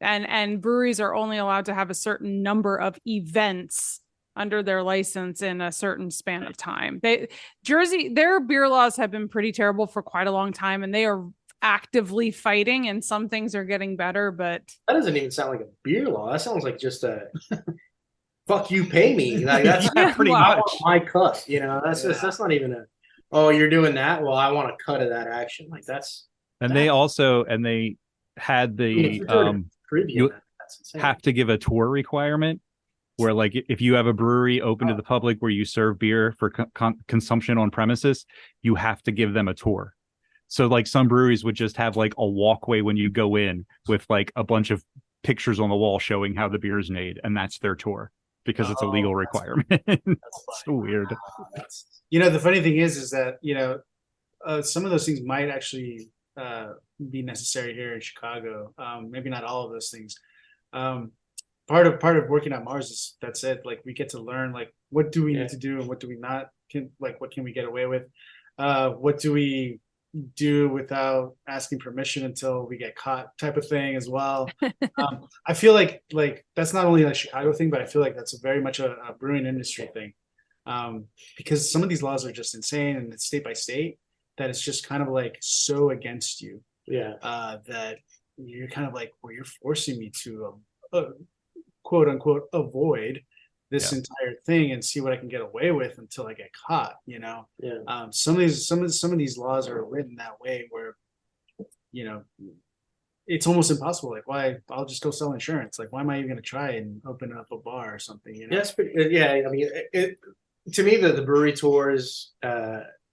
and breweries are only allowed to have a certain number of events under their license in a certain span of time. Their beer laws have been pretty terrible for quite a long time, and they are actively fighting, and some things are getting better, but that doesn't even sound like a beer law. That sounds like just a fuck you, pay me. Like that's pretty much my cut. That's not even you're doing that. Well, I want a cut of that action. Like that's. And they had the you have to give a tour requirement where like if you have a brewery open to the public where you serve beer for consumption on premises, you have to give them a tour. So like some breweries would just have like a walkway when you go in with like a bunch of pictures on the wall showing how the beer is made, and that's their tour because it's a legal requirement. That's so weird. The funny thing is that some of those things might actually be necessary here in Chicago. Maybe not all of those things. Part of working at Mars is that's it. Like we get to learn like what do we need to do and what do we not what can we get away with? What do we do without asking permission until we get caught type of thing as well. I feel like that's not only a Chicago thing, but I feel like that's very much a brewing industry thing. Because some of these laws are just insane and it's state by state that it's just kind of like so against you. Yeah. That you're kind of like, well, you're forcing me to quote unquote avoid this entire thing and see what I can get away with until I get caught, Yeah. Some of these laws are written that way where, it's almost impossible. Like why I'll just go sell insurance. Like, why am I even going to try and open up a bar or something? Yes. Yeah. I mean, to me, the brewery tours,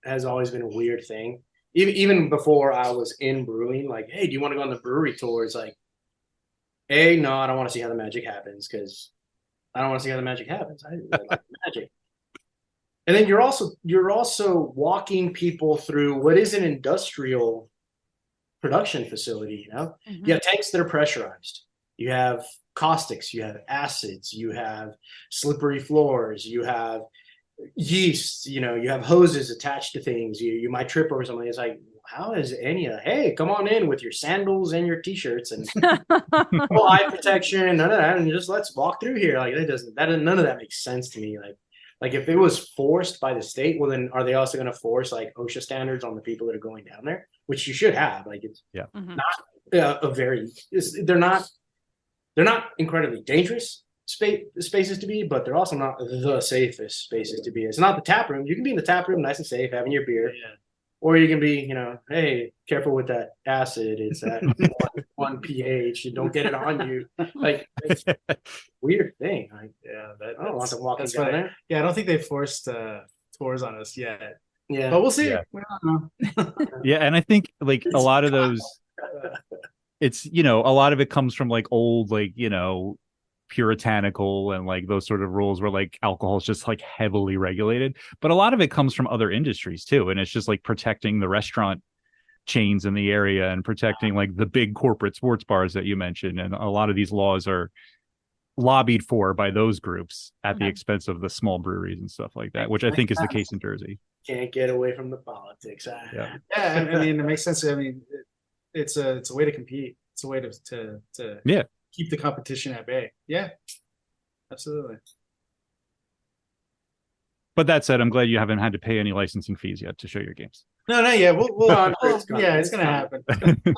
has always been a weird thing. Even before I was in brewing, like, hey, do you want to go on the brewery tour? It's like, no, I don't want to see how the magic happens because I don't want to see how the magic happens. I like magic. And then you're also walking people through what is an industrial production facility. Mm-hmm. You have tanks that are pressurized. You have caustics. You have acids. You have slippery floors. You have yeast. You have hoses attached to things. You might trip over something. It's like, how is hey, come on in with your sandals and your t-shirts and eye protection and none of that, and just let's walk through here. Like none of that makes sense to me. Like if it was forced by the state, well then are they also going to force like OSHA standards on the people that are going down there, which you should have? Like it's not they're not incredibly dangerous spaces to be, but they're also not the safest spaces to be. It's not the tap room. You can be in the tap room nice and safe having your beer. Yeah. Or you can be, hey, careful with that acid. It's at one pH. You don't get it on you. Like, it's a weird thing. I don't want them walking down there. Yeah, I don't think they forced tours on us yet. Yeah, but we'll see. Yeah, yeah, and I think like a lot of those, it's a lot of it comes from like old puritanical and like those sort of rules where like alcohol is just like heavily regulated, but a lot of it comes from other industries too, and it's just like protecting the restaurant chains in the area and protecting like the big corporate sports bars that you mentioned, and a lot of these laws are lobbied for by those groups at the expense of the small breweries and stuff like that, which I think is the case in Jersey. Can't get away from the politics. Yeah, I mean it makes sense. I mean it's a way to compete. It's a way to keep the competition at bay. Yeah, absolutely. But that said, I'm glad you haven't had to pay any licensing fees yet to show your games. No, yeah, No, it's coming. yeah, it's It's gonna coming. happen.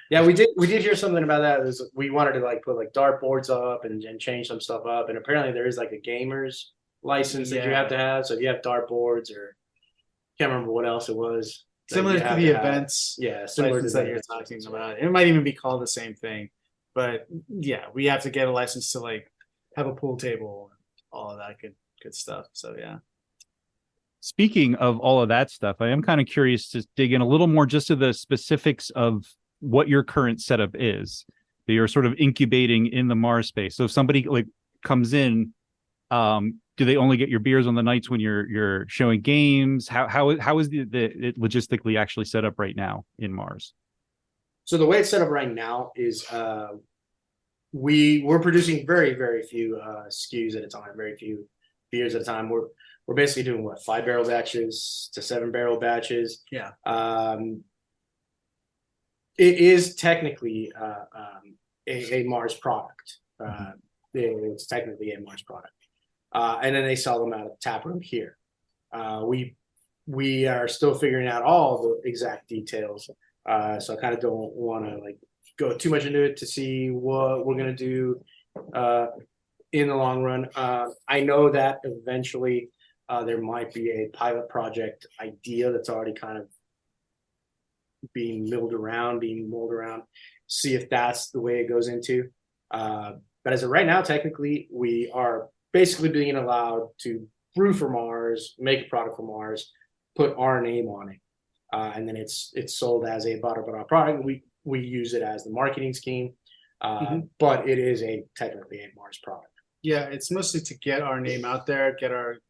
Yeah, we did hear something about that. It was, we wanted to like put like dartboards up and change some stuff up, and apparently there is like a gamer's license that you Yeah. have to have. So if you have dartboards or can't remember what else it was. that Similar you to have the to have. events Yeah, similar to license that you're events. talking about. It might even be called the same thing, but yeah, we have to get a license to like have a pool table and all of that good stuff. So yeah. Speaking of all of that stuff, I am kind of curious to dig in a little more just to the specifics of what your current setup is that you're sort of incubating in the Mars space. So if somebody like comes in, do they only get your beers on the nights when you're showing games? How is it logistically actually set up right now in Mars? So the way it's set up right now is we're producing very, very few SKUs at a time, very few beers at a time. We're basically doing 5-barrel batches to 7-barrel batches. Yeah. It is technically a Mars product. It's technically a Mars product, and then they sell them out of the tap room here. We are still figuring out all the exact details, so I kind of don't want to like go too much into it to see what we're gonna do in the long run. I know that eventually there might be a pilot project idea that's already kind of being mulled around, see if that's the way it goes into. But as of right now, technically, we are basically being allowed to brew for Mars, make a product for Mars, put our name on it, and then it's sold as a Barra product. We use it as the marketing scheme, but it is technically a Mars product. Yeah, it's mostly to get our name out there, get our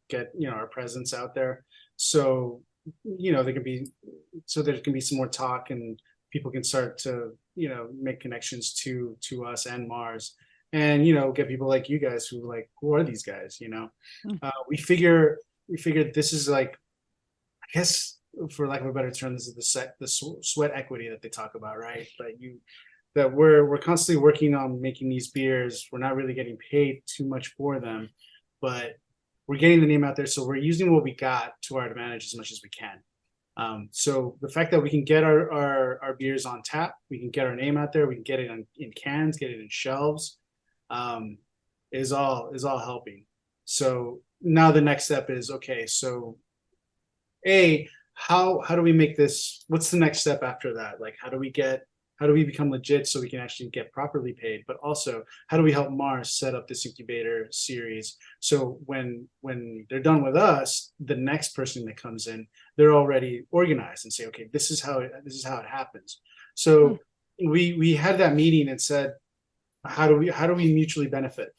presence out there. So, there can be some more talk and people can start to, make connections to us and Mars and, get people like you guys who are these guys, we figured this is like, I guess for lack of a better term, this is the sweat equity that they talk about, right? That we're constantly working on making these beers. We're not really getting paid too much for them, but we're getting the name out there. So we're using what we got to our advantage as much as we can. So the fact that we can get our beers on tap, we can get our name out there, we can get it in cans, get it in shelves, is all helping. So now the next step is, okay, so how do we make this? What's the next step after that? Like, how do we become legit so we can actually get properly paid? But also, how do we help Mars set up this incubator series so when they're done with us, the next person that comes in, they're already organized and say, okay, this is how it happens. So we had that meeting and said, how do we mutually benefit?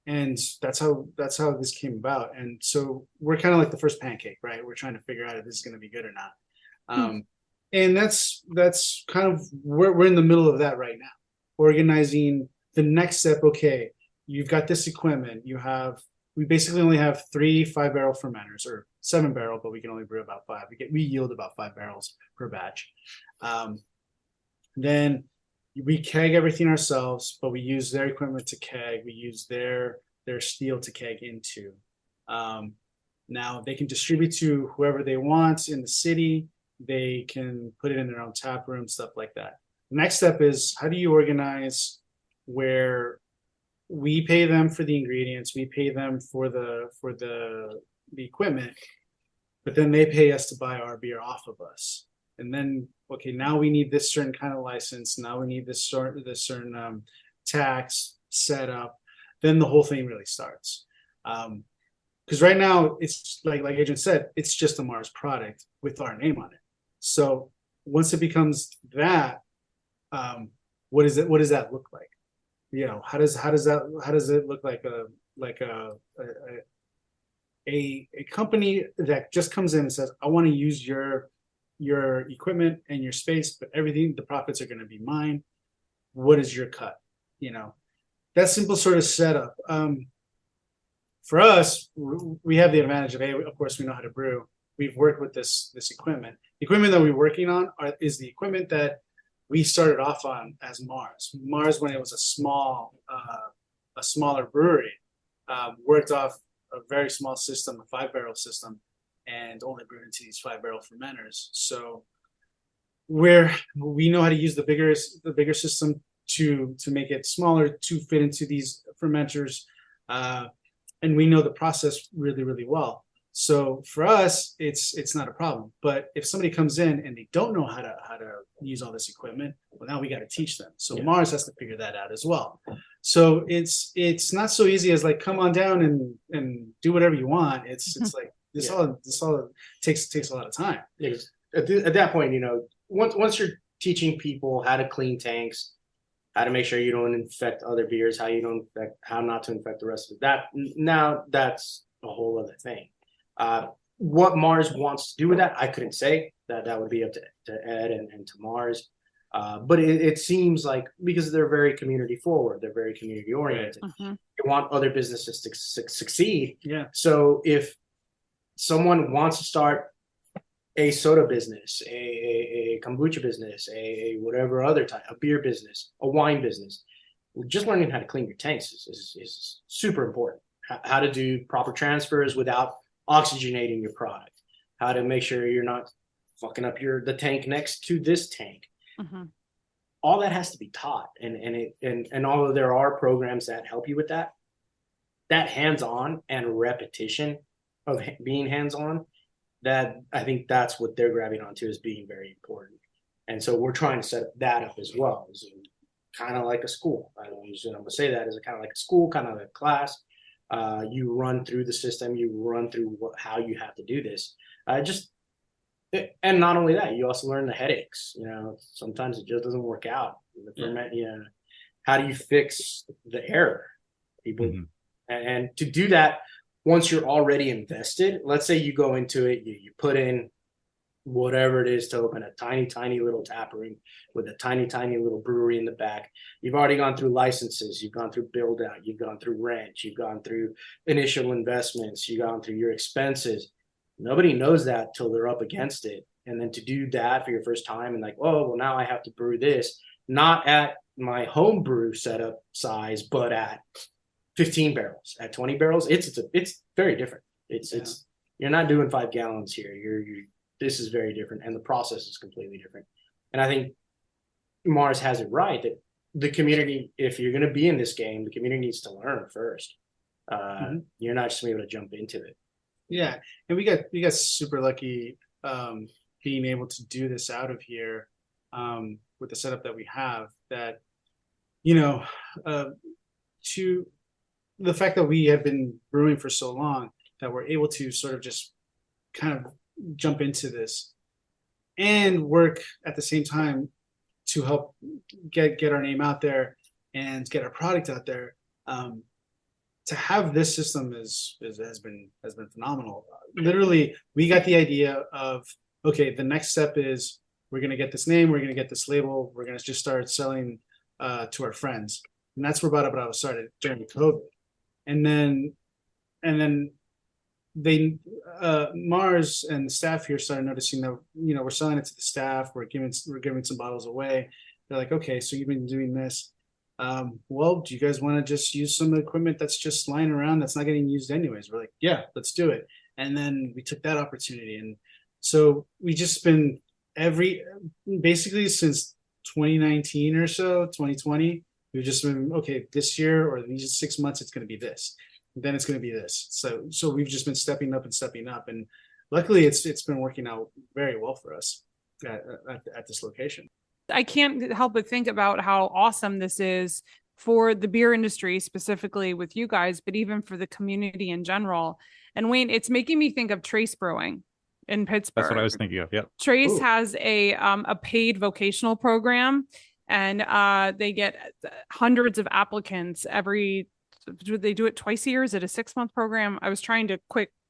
And that's how this came about. And so we're kind of like the first pancake, right? We're trying to figure out if this is going to be good or not. And that's kind of we're in the middle of that right now, organizing the next step. Okay, you've got this equipment. We basically only have 3 5-barrel fermenters or 7-barrel, but we can only brew about 5. We yield about 5 barrels per batch. Then we keg everything ourselves, but we use their equipment to keg. We use their steel to keg into. Now they can distribute to whoever they want in the city. They can put it in their own tap room, stuff like that. The next step is, how do you organize where we pay them for the ingredients, we pay them for the equipment, but then they pay us to buy our beer off of us. And then, okay, now we need this certain kind of license. Now we need this certain tax set up. Then the whole thing really starts. Because right now it's like Adrian said, it's just a Mars product with our name on it. So once it becomes that, what does that look like? How does it look like a company that just comes in and says, I want to use your equipment and your space, but everything, the profits are going to be mine. What is your cut? That simple sort of setup. For us, we have the advantage of course, we know how to brew. We've worked with this equipment. The equipment that we're working on is the equipment that we started off on as Mars. Mars, when it was a smaller brewery, worked off a very small system, a 5-barrel system, and only brewed into these 5-barrel fermenters. So we know how to use the bigger system to make it smaller to fit into these fermenters, and we know the process really, really well. So for us, it's not a problem. But if somebody comes in and they don't know how to use all this equipment, well, now we got to teach them. So Mars has to figure that out as well. So it's not so easy as like come on down and do whatever you want. It's like this all takes a lot of time. At that point, once you're teaching people how to clean tanks, how to make sure you don't infect other beers, how not to infect the rest of it. Now that's a whole other thing. What Mars wants to do with that, I couldn't say. That would be up to Ed and to Mars. But it seems like because they're very community forward, they're very community oriented. They want other businesses to succeed. Yeah. So if someone wants to start a soda business, a kombucha business, a whatever other type, a beer business, a wine business, just learning how to clean your tanks is super important. How to do proper transfers without oxygenating your product, how to make sure you're not fucking up the tank next to this tank. All that has to be taught, and although there are programs that help you with that hands-on and repetition of being hands-on, that I think that's what they're grabbing onto as being very important. And so we're trying to set that up as well. It's kind of like a school. I'm gonna say that as a kind of like a school, kind of like a class. You run through the system, you run through how you have to do this. And not only that, you also learn the headaches. Sometimes it just doesn't work out. How do you fix the error? People, and to do that, once you're already invested, let's say you go into it, you put in whatever it is to open a tiny, tiny little tap room with a tiny, tiny little brewery in the back. You've already gone through licenses, you've gone through build out, you've gone through rent, you've gone through initial investments, you've gone through your expenses. Nobody knows that till they're up against it. And then to do that for your first time and like, oh, well, now I have to brew this, not at my home brew setup size, but at 15 barrels, at 20 barrels, it's very different. It's you're not doing 5 gallons here. This is very different, and the process is completely different. And I think Mars has it right that the community, if you're going to be in this game, the community needs to learn first. You're not just going to be able to jump into it. Yeah, and we got super lucky being able to do this out of here with the setup that we have. That to the fact that we have been brewing for so long that we're able to sort of just kind of jump into this and work at the same time to help get our name out there and get our product out there. To have this system has been phenomenal. Literally, we got the idea of, okay, the next step is we're going to get this name, we're going to get this label, we're going to just start selling to our friends. And that's where Barra started during COVID. And then they Mars and the staff here started noticing that we're selling it to the staff, we're giving some bottles away. They're like, okay, so you've been doing this. Well, do you guys want to just use some equipment that's just lying around that's not getting used anyways? We're like, yeah, let's do it. And then we took that opportunity, and so we just been basically since 2019 or so, 2020. We've just been, okay, this year or these 6 months, it's going to be this. Then it's going to be this. So we've just been stepping up, and luckily it's been working out very well for us at this location. I can't help but think about how awesome this is for the beer industry, specifically with you guys, but even for the community in general. And Wayne, it's making me think of Trace Brewing in Pittsburgh. That's what I was thinking of. Yep. Trace has a paid vocational program, and they get hundreds of applicants they do it twice a year? Is it a 6-month program? I was trying to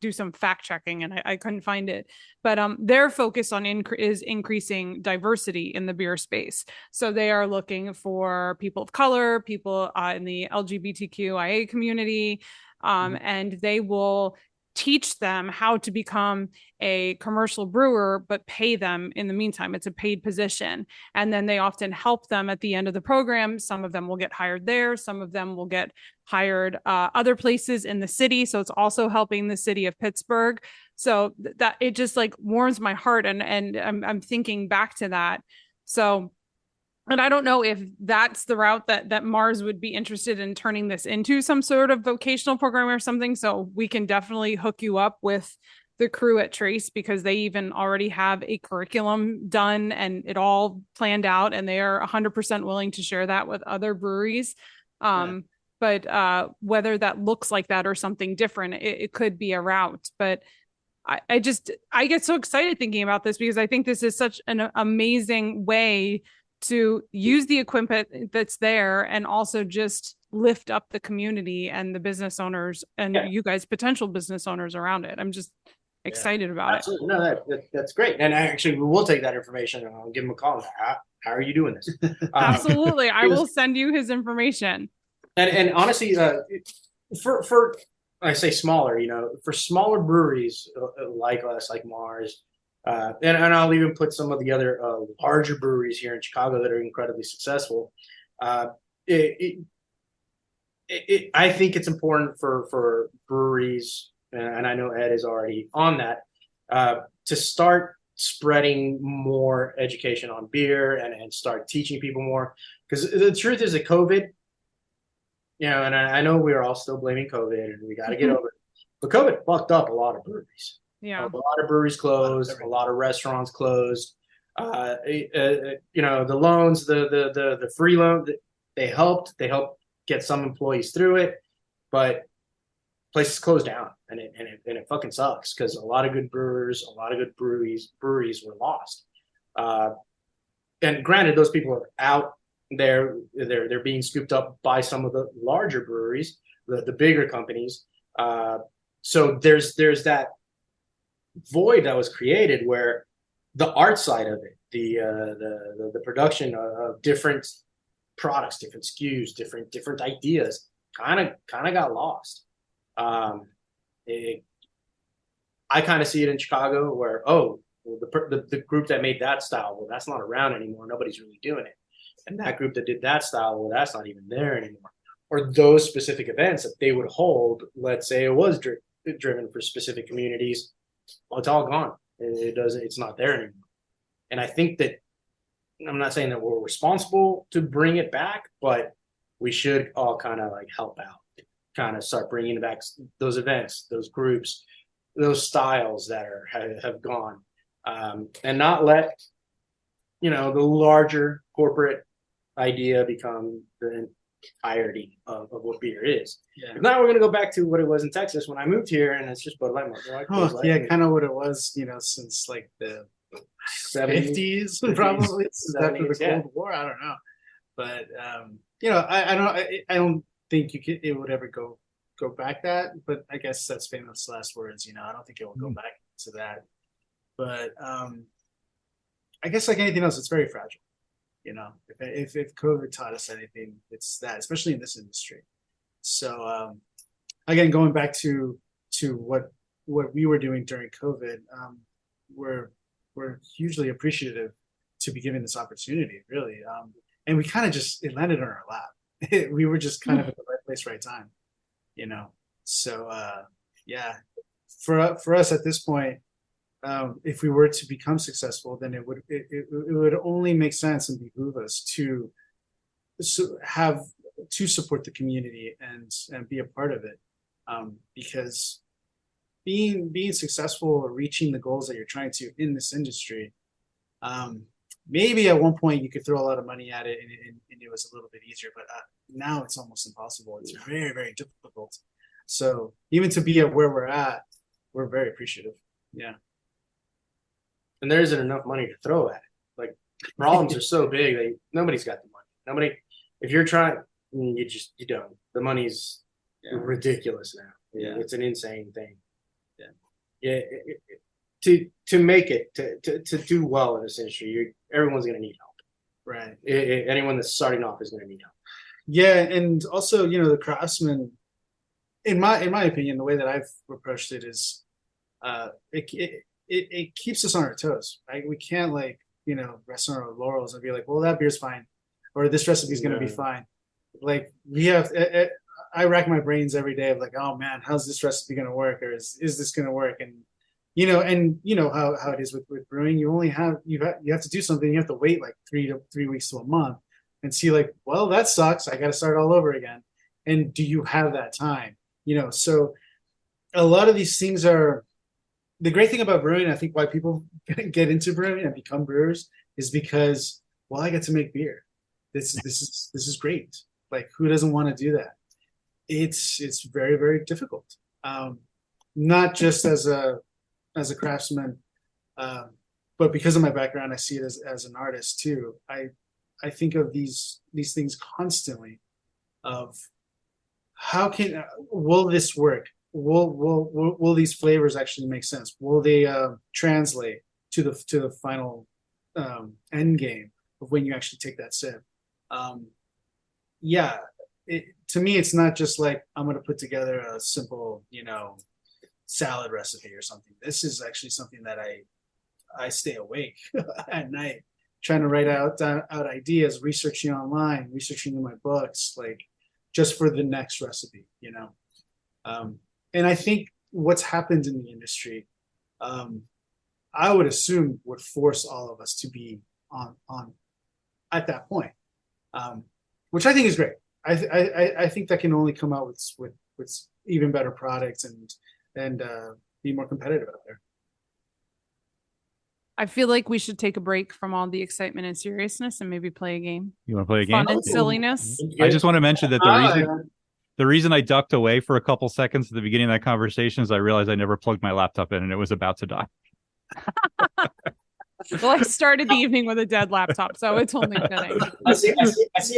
do some fact checking and I couldn't find it, but their focus on is increasing diversity in the beer space. So they are looking for people of color, people in the LGBTQIA community, and they will teach them how to become a commercial brewer, but pay them in the meantime. It's a paid position. And then they often help them at the end of the program. Some of them will get hired there. Some of them will get hired other places in the city. So it's also helping the city of Pittsburgh. So that it just like warms my heart. And I'm thinking back to that. So, and I don't know if that's the route that Mars would be interested in turning this into some sort of vocational program or something. So we can definitely hook you up with the crew at Trace, because they even already have a curriculum done and it all planned out, and they are 100% willing to share that with other breweries. But whether that looks like that or something different, it could be a route. But I get so excited thinking about this, because I think this is such an amazing way to use the equipment that's there and also just lift up the community and the business owners and you guys, potential business owners around it. I'm just excited about Absolutely. No, that's great. And actually, we will take that information and I'll give him a call. How are you doing this? Absolutely. I will send you his information. And honestly, for I say smaller, for smaller breweries like us, like Mars, and I'll even put some of the other larger breweries here in Chicago that are incredibly successful. I think it's important for breweries, and I know Ed is already on that, to start spreading more education on beer and start teaching people more. Because the truth is that COVID, and I know we're all still blaming COVID and we got to get over it, but COVID fucked up a lot of breweries. Yeah. A lot of breweries closed, a lot of restaurants closed. The loans, the free loan, they helped get some employees through it, but places closed down, and it fucking sucks, because a lot of good brewers, a lot of good breweries were lost. And granted, those people are out there, they're being scooped up by some of the larger breweries, the bigger companies. So there's that void that was created where the art side of it, the production of different products, different SKUs, different ideas, kind of got lost. I kind of see it in Chicago where the group that made that style, well, that's not around anymore. Nobody's really doing it. And that group that did that style, well, that's not even there anymore. Or those specific events that they would hold, let's say it was driven for specific communities, well, it's all gone. It's not there anymore. And I think that, I'm not saying that we're responsible to bring it back, but we should all kind of like help out, kind of start bringing back those events, those groups, those styles that have gone, and not let the larger corporate idea become the entirety of what beer is. Yeah. Now we're gonna go back to what it was in Texas when I moved here, and it's just Bud Light. Kind of what it was, since like the 50s, probably after the Cold War. I don't know, but I don't think it would ever go back that. But I guess that's famous last words. I don't think it will go back to that. But I guess like anything else, it's very fragile. If COVID taught us anything, it's that, especially in this industry. So again, going back to what we were doing during COVID, we're hugely appreciative to be given this opportunity, really. And we kind of it landed on our lap. We were just kind of at the right place, right time, So for us at this point, if we were to become successful, then it would only make sense and behoove us to support the community and be a part of it, because being successful or reaching the goals that you're trying to in this industry, maybe at one point you could throw a lot of money at it and it was a little bit easier, but now it's almost impossible. It's very, very difficult. So even to be at where we're at, we're very appreciative. Yeah. And there isn't enough money to throw at it. Like, problems are so big that nobody's got the money. If you're trying, you don't. The money's ridiculous now. Yeah. It's an insane thing. Yeah. To make it, to do well in this industry, everyone's going to need help. Right. Anyone that's starting off is going to need help. Yeah. And also, the craftsmen, in my opinion, the way that I've approached it is, it keeps us on our toes, right? We can't rest on our laurels and be like, well, that beer's fine, or this recipe is going to be fine. Like we have, I rack my brains every day of like, oh man, how's this recipe going to work, or is this going to work? And you know how it is with brewing. You have to do something. You have to wait like 3 weeks to a month and see like, well, that sucks. I got to start all over again. And do you have that time? So a lot of these things are the great thing about brewing. I think why people get into brewing and become brewers is because, well, I get to make beer. This is great. Like, who doesn't want to do that? It's very, very difficult. Not just as a craftsman, but because of my background, I see it as an artist too. I think of these things constantly of will this work? Will these flavors actually make sense? Will they translate to the final end game of when you actually take that sip? To me, it's not just like I'm going to put together a simple, salad recipe or something. This is actually something that I stay awake at night trying to write out ideas, researching online, researching in my books, like just for the next recipe, and I think what's happened in the industry, I would assume would force all of us to be on at that point, which I think is great. I think that can only come out with even better products and be more competitive out there. I feel like we should take a break from all the excitement and seriousness and maybe play a game. You want to play a game? Fun and silliness. I just want to mention that the reason I ducked away for a couple seconds at the beginning of that conversation is I realized I never plugged my laptop in and it was about to die. Well, I started the evening with a dead laptop, so it's only fitting. I see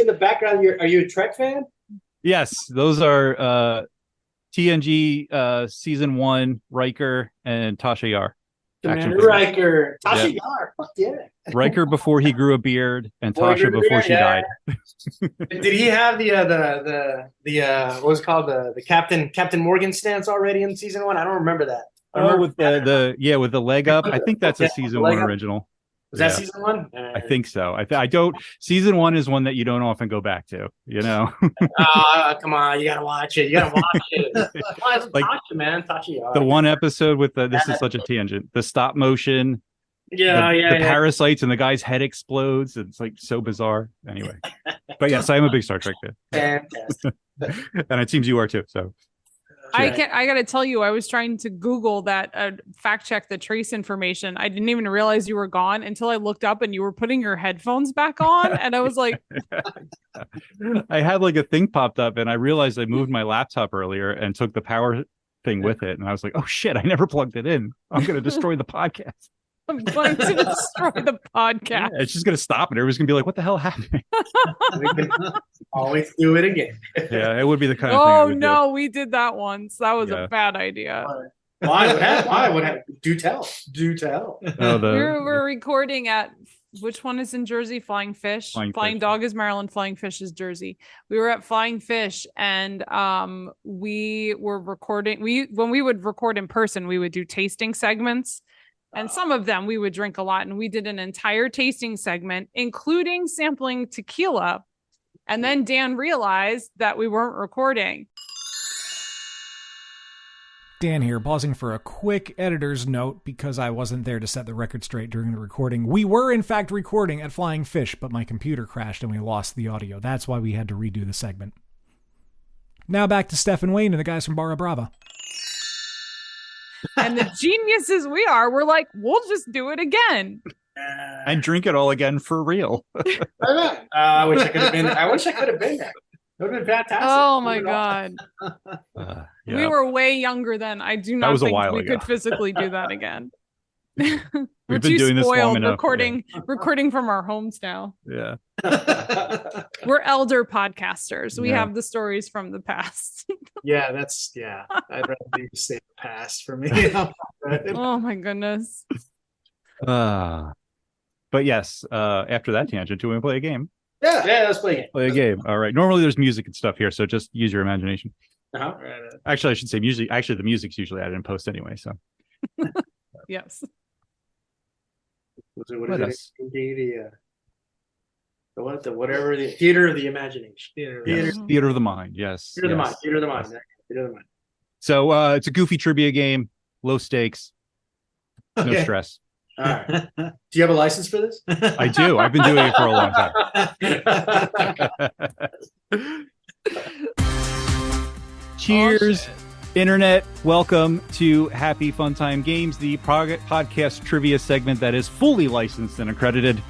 in the background. Are you a Trek fan? Yes, those are TNG season 1, Riker and Tasha Yar. Commander Riker, Tasha Yar. Fuck yeah. Riker before he grew a beard, and Tasha before she died. Did he have the what was it called, the Captain Morgan stance already in season 1? I don't remember that. With the leg up. I think that's a season 1 original. Was that season 1? I think so. I don't. Season 1 is one that you don't often go back to. Come on, you gotta watch it. Like Tasha, man, Tasha. The one episode with this is such a tangent. The stop motion. The parasites and the guy's head explodes. It's like so bizarre. Anyway, but yes, I am a big Star Trek fan. Fantastic. And it seems you are too. So. I got to tell you, I was trying to Google that, fact check the trace information. I didn't even realize you were gone until I looked up and you were putting your headphones back on. And I was like, I had like a thing popped up and I realized I moved my laptop earlier and took the power thing with it. And I was like, oh shit, I never plugged it in. I'm going to destroy the podcast. I'm going to destroy the podcast. Yeah, it's just going to stop and everybody's going to be like, what the hell happened? We can always do it again. Yeah, it would be the kind of thing. Oh no, we did that once. That was a bad idea. Why? What happened? Do tell. Oh, we're recording at, which one is in Jersey? Flying Fish. Flying Dog is Maryland. Flying Fish is Jersey. We were at Flying Fish and we were recording. When we would record in person, we would do tasting segments. And some of them we would drink a lot. And we did an entire tasting segment, including sampling tequila. And then Dan realized that we weren't recording. Dan here, pausing for a quick editor's note because I wasn't there to set the record straight during the recording. We were, in fact, recording at Flying Fish, but my computer crashed and we lost the audio. That's why we had to redo the segment. Now back to Steph and Wayne and the guys from Barra Brava. And the geniuses we are, we're like, we'll just do it again. And drink it all again for real. I wish I could have been there. It would have been fantastic. Oh my God. We were way younger then. I do not think we could physically do that again. We're too doing spoiled this recording from our homes now. Yeah. We're elder podcasters. We have the stories from the past. I'd rather you say the past for me. Oh my goodness. But yes, after that tangent, do we want to play a game? Yeah, let's play a game. Play a game. All right. Normally there's music and stuff here, so just use your imagination. Uh-huh. Actually, I should say music. Actually, the music's usually added in post anyway. So Yes. What Let is us- it? Whatever the theater of the imagination. yes. Theater of the mind. Yes. Theater of the yes. mind. Theater of the mind. Theater of the mind. So it's a goofy trivia game, low stakes, no Okay. stress. All right. Do you have a license for this? I do. I've been doing it for a long time. Cheers, Internet. Welcome to Happy Fun Time Games, the podcast trivia segment that is fully licensed and accredited.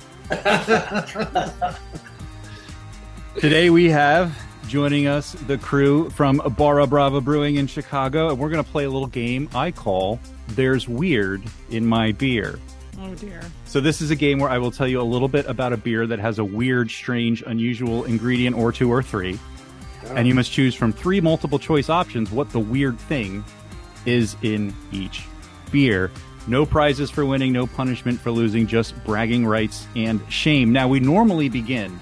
Today we have joining us the crew from Barra, Brava Brewing in Chicago, and we're going to play a little game I call There's Weird in My Beer. Oh dear. So this is a game where I will tell you a little bit about a beer that has a weird, strange, unusual ingredient or two or three. And you must choose from three multiple choice options what the weird thing is in each beer. No prizes for winning, no punishment for losing, just bragging rights and shame. Now, we normally begin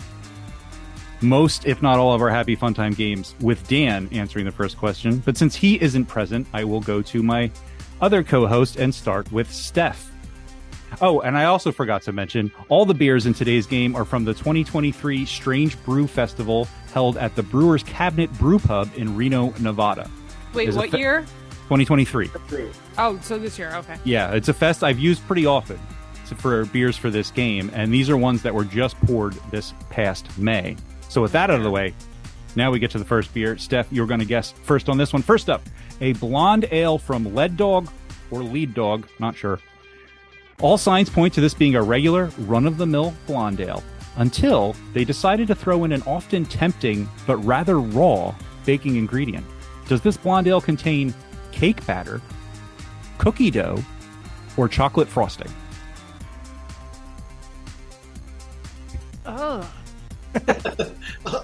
most, if not all, of our Happy Fun Time games with Dan answering the first question. But since he isn't present, I will go to my other co-host and start with Steph. Oh, and I also forgot to mention, all the beers in today's game are from the 2023 Strange Brew Festival held at the Brewers Cabinet Brew Pub in Reno, Nevada. Wait, There's a what year? 2023. Oh, so this year. Okay. Yeah, it's a fest I've used pretty often for beers for this game, and these are ones that were just poured this past May. So with that out of the way, now we get to the first beer. Steph, you're going to guess first on this one. First up, a blonde ale from Lead Dog or Lead Dog, not sure. All signs point to this being a regular, run-of-the-mill blonde ale, until they decided to throw in an often tempting but rather raw baking ingredient. Does this blonde ale contain cake batter, cookie dough, or chocolate frosting? Oh.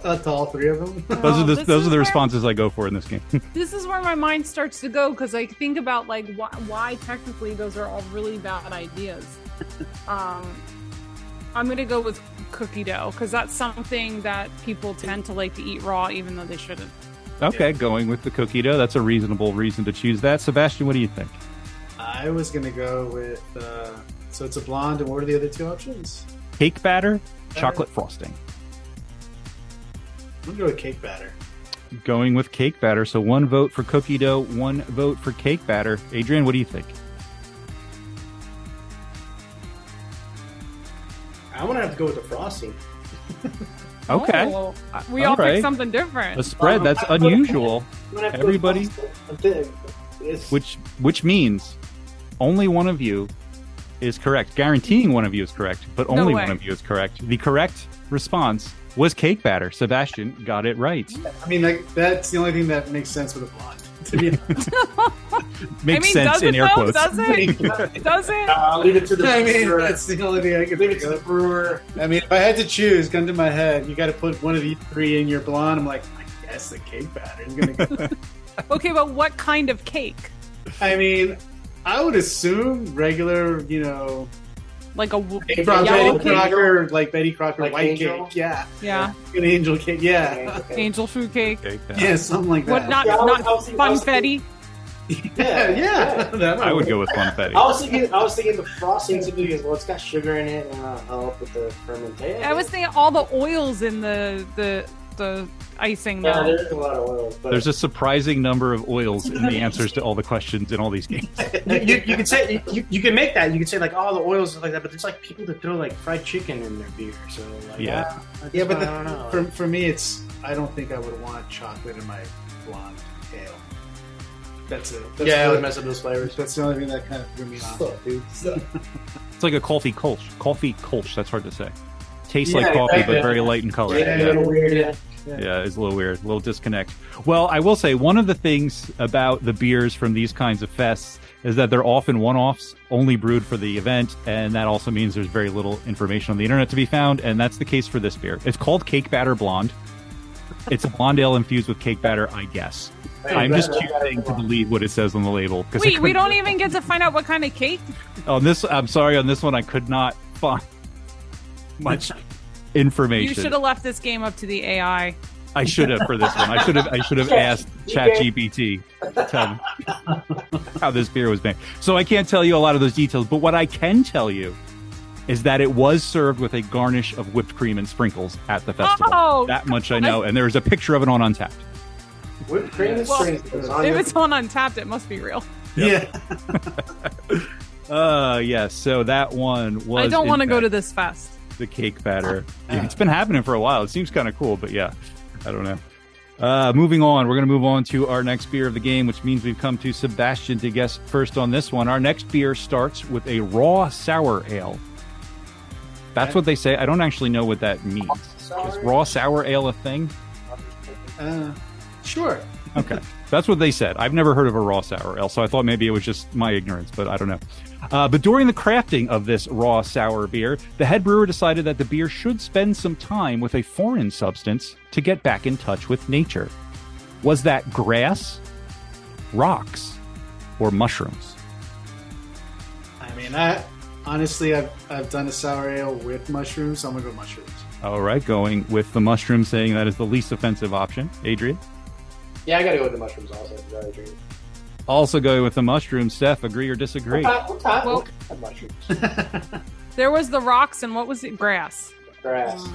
That's all three of them. Those are the responses I go for in this game. This is where my mind starts to go because I think about like why technically those are all really bad ideas. I'm gonna go with cookie dough because that's something that people tend to like to eat raw even though they shouldn't. Okay, going with the cookie dough. That's a reasonable reason to choose that. Sebastian, what do you think? I was gonna go with so it's a blonde, and what are the other two options? Cake batter, chocolate frosting. I'm gonna go with cake batter. Going with cake batter. So one vote for cookie dough, one vote for cake batter. Adrian, what do you think? I'm gonna have to go with the frosting. Okay. Oh, we all right. picked something different. A spread that's unusual. I'm gonna have to go with Everybody, frosting. It's- which means only one of you is correct. Guaranteeing one of you is correct, but only way. one of you is correct. The correct response was cake batter. Sebastian got it right. I mean, like that's the only thing that makes sense with a blonde. To be honest. Makes does sense in it air though? quotes. Does it? Does it? I'll leave it to the I mean, brewer. that's the only thing I could Leave it think to the of. brewer. I mean, if I had to choose, gun to my head, you got to put one of these three in your blonde. I'm like, I guess the cake batter is gonna go. Okay, but what kind of cake? I mean, I would assume regular, Like a Hey, Betty yellow cake? Crocker, like Betty Crocker Like white angel? cake. Yeah, Yeah, an angel cake. Yeah, angel food cake. Cake batter. yeah, something like that. What? Not Yeah, I was not thinking- I was funfetti. yeah. That I would work. go with funfetti. I was thinking the frosting simply because it's got sugar in it and help with the fermentation. I was thinking all the oils in the icing Yeah, though. there's a lot of oils. But There's a surprising number of oils in the answers to all the questions in all these games. you can say you can make that. You can say like all the oils and like that. But there's like people that throw like fried chicken in their beer. So like, Yeah. Yeah, but I don't know. for me, it's I don't think I would want chocolate in my blonde ale. That's it. That's yeah, it the, would mess up those flavors. That's the only thing that kind of threw me off. Dude. It's like a coffee kolsch. Coffee kolsch, that's hard to say. Tastes like Yeah, coffee, exactly. but very light in color. Yeah, a little weird. Yeah. Yeah, it's a little weird, a little disconnect. Well, I will say one of the things about the beers from these kinds of fests is that they're often one-offs, only brewed for the event, and that also means there's very little information on the internet to be found, and that's the case for this beer. It's called Cake Batter Blonde. It's a blonde ale infused with cake batter, I guess. I'm just choosing to believe what it says on the label. 'cause I Wait, we couldn't- don't even get to find out what kind of cake. On this, I'm sorry, on this one I could not find much You information. should have left this game up to the AI. I should have for this one. I should have asked ChatGPT to tell me how this beer was made. So I can't tell you a lot of those details, but what I can tell you is that it was served with a garnish of whipped cream and sprinkles at the festival. Oh, that much I know, and there's a picture of it on Untapped. Whipped cream and sprinkles. If it's on Untapped, it must be real. Yeah. Yes. So that one was. I don't want to go to this fest. The cake batter. It's been happening for a while. It seems kind of cool, but yeah, I don't know. Moving on, we're going to move on to our next beer of the game, which means we've come to Sebastian to guess first on this one. Our next beer starts with a raw sour ale. That's what they say. I don't actually know what that means. Is raw sour ale a thing? Sure. Okay. That's what they said. I've never heard of a raw sour ale, so I thought maybe it was just my ignorance, but I don't know. But during the crafting of this raw sour beer, the head brewer decided that the beer should spend some time with a foreign substance to get back in touch with nature. Was that grass, rocks, or mushrooms? I mean, honestly, I've done a sour ale with mushrooms, so I'm gonna go mushrooms. All right, going with the mushroom, saying that is the least offensive option. Adrian? Yeah, I gotta go with the mushrooms also. Adrian. Also going with the mushrooms. Steph, agree or disagree? Well, mushrooms. There was the rocks, and what was it? Grass. Grass.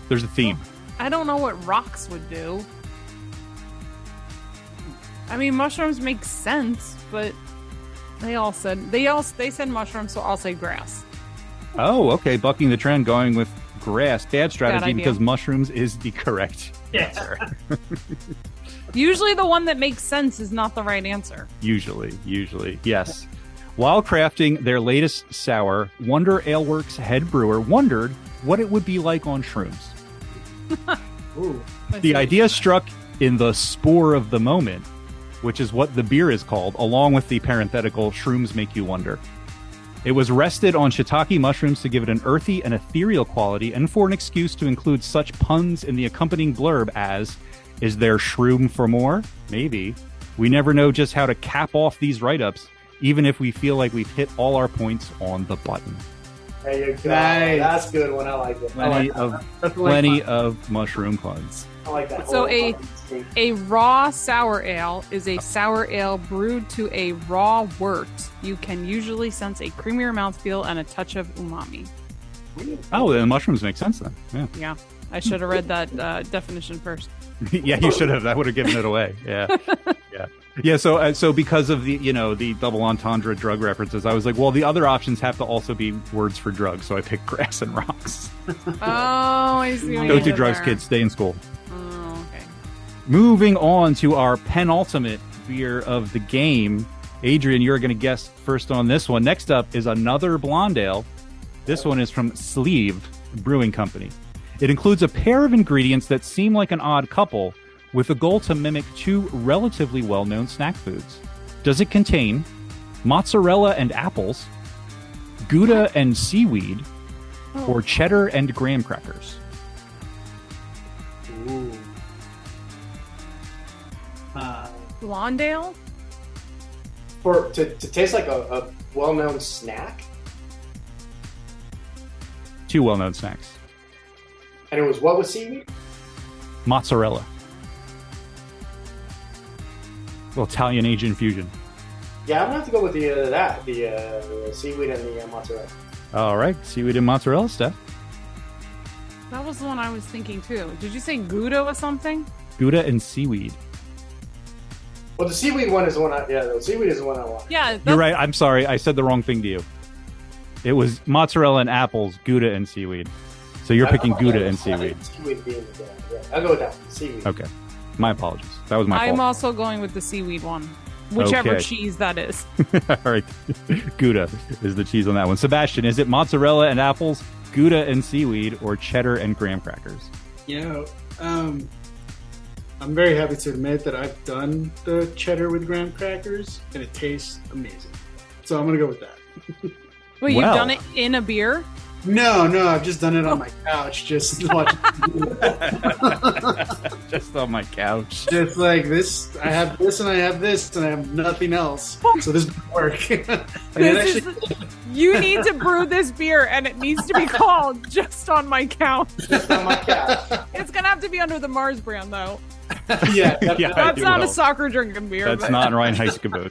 There's a theme. I don't know what rocks would do. I mean, mushrooms make sense, but they said mushrooms, so I'll say grass. Oh, okay. Bucking the trend, going with grass. Bad strategy idea. because mushrooms is the correct answer. Usually the one that makes sense is not the right answer. Usually, yes. While crafting their latest sour, Wonder Aleworks head brewer wondered what it would be like on shrooms. Ooh. The idea struck in the spore of the moment, which is what the beer is called, along with the parenthetical shrooms make you wonder. It was rested on shiitake mushrooms to give it an earthy and ethereal quality, and for an excuse to include such puns in the accompanying blurb as, is there shroom for more? Maybe. We never know just how to cap off these write-ups, even if we feel like we've hit all our points on the button. There you go. Nice. That's a good one. I like it. Plenty of mushroom puns. I like that. So a raw sour ale is a sour ale brewed to a raw wort. You can usually sense a creamier mouthfeel and a touch of umami. Oh, then the mushrooms make sense then. Yeah. Yeah, I should have read that definition first. Yeah, you should have. That would have given it away. Yeah, yeah. So because of the double entendre drug references, I was like, well, the other options have to also be words for drugs. So I picked grass and rocks. Oh, I see. Don't do drugs, kids. Stay in school. Oh, okay. Moving on to our penultimate beer of the game. Adrian, you're going to guess first on this one. Next up is another blonde ale. This one is from Sleeve Brewing Company. It includes a pair of ingredients that seem like an odd couple, with a goal to mimic two relatively well-known snack foods. Does it contain mozzarella and apples, Gouda and seaweed, or cheddar and graham crackers? Ooh. Blonde ale? To taste like a well-known snack? Two well-known snacks. And it was what with seaweed? Mozzarella. Little Italian Asian fusion. Yeah, I'm gonna have to go with the seaweed and the mozzarella. All right, seaweed and mozzarella, Steph. That was the one I was thinking too. Did you say Gouda or something? Gouda and seaweed. Well, the seaweed one is the one. The seaweed is the one I want. Yeah, You're right. I'm sorry. I said the wrong thing to you. It was mozzarella and apples, Gouda and seaweed. So you're picking Gouda and seaweed. Seaweed being yeah, I'll go with that one. Seaweed. Okay. My apologies. That was my I'm fault. also going with the seaweed one, whichever Okay. cheese that is. All right. Gouda is the cheese on that one. Sebastian, is it mozzarella and apples, Gouda and seaweed, or cheddar and graham crackers? I'm very happy to admit that I've done the cheddar with graham crackers, and it tastes amazing. So I'm gonna go with that. Wait, Well. you've done it in a beer? No, I've just done it on my couch. Just watching. Just on my couch. Just like this, I have this and I have this and I have nothing else. So this would work. You need to brew this beer, and it needs to be called Just on My Couch. Just on my couch. It's gonna have to be under the Mars brand, though. Yeah, Yeah, That's it not will. a soccer drinking beer. That's but... not Reinheitsgebot.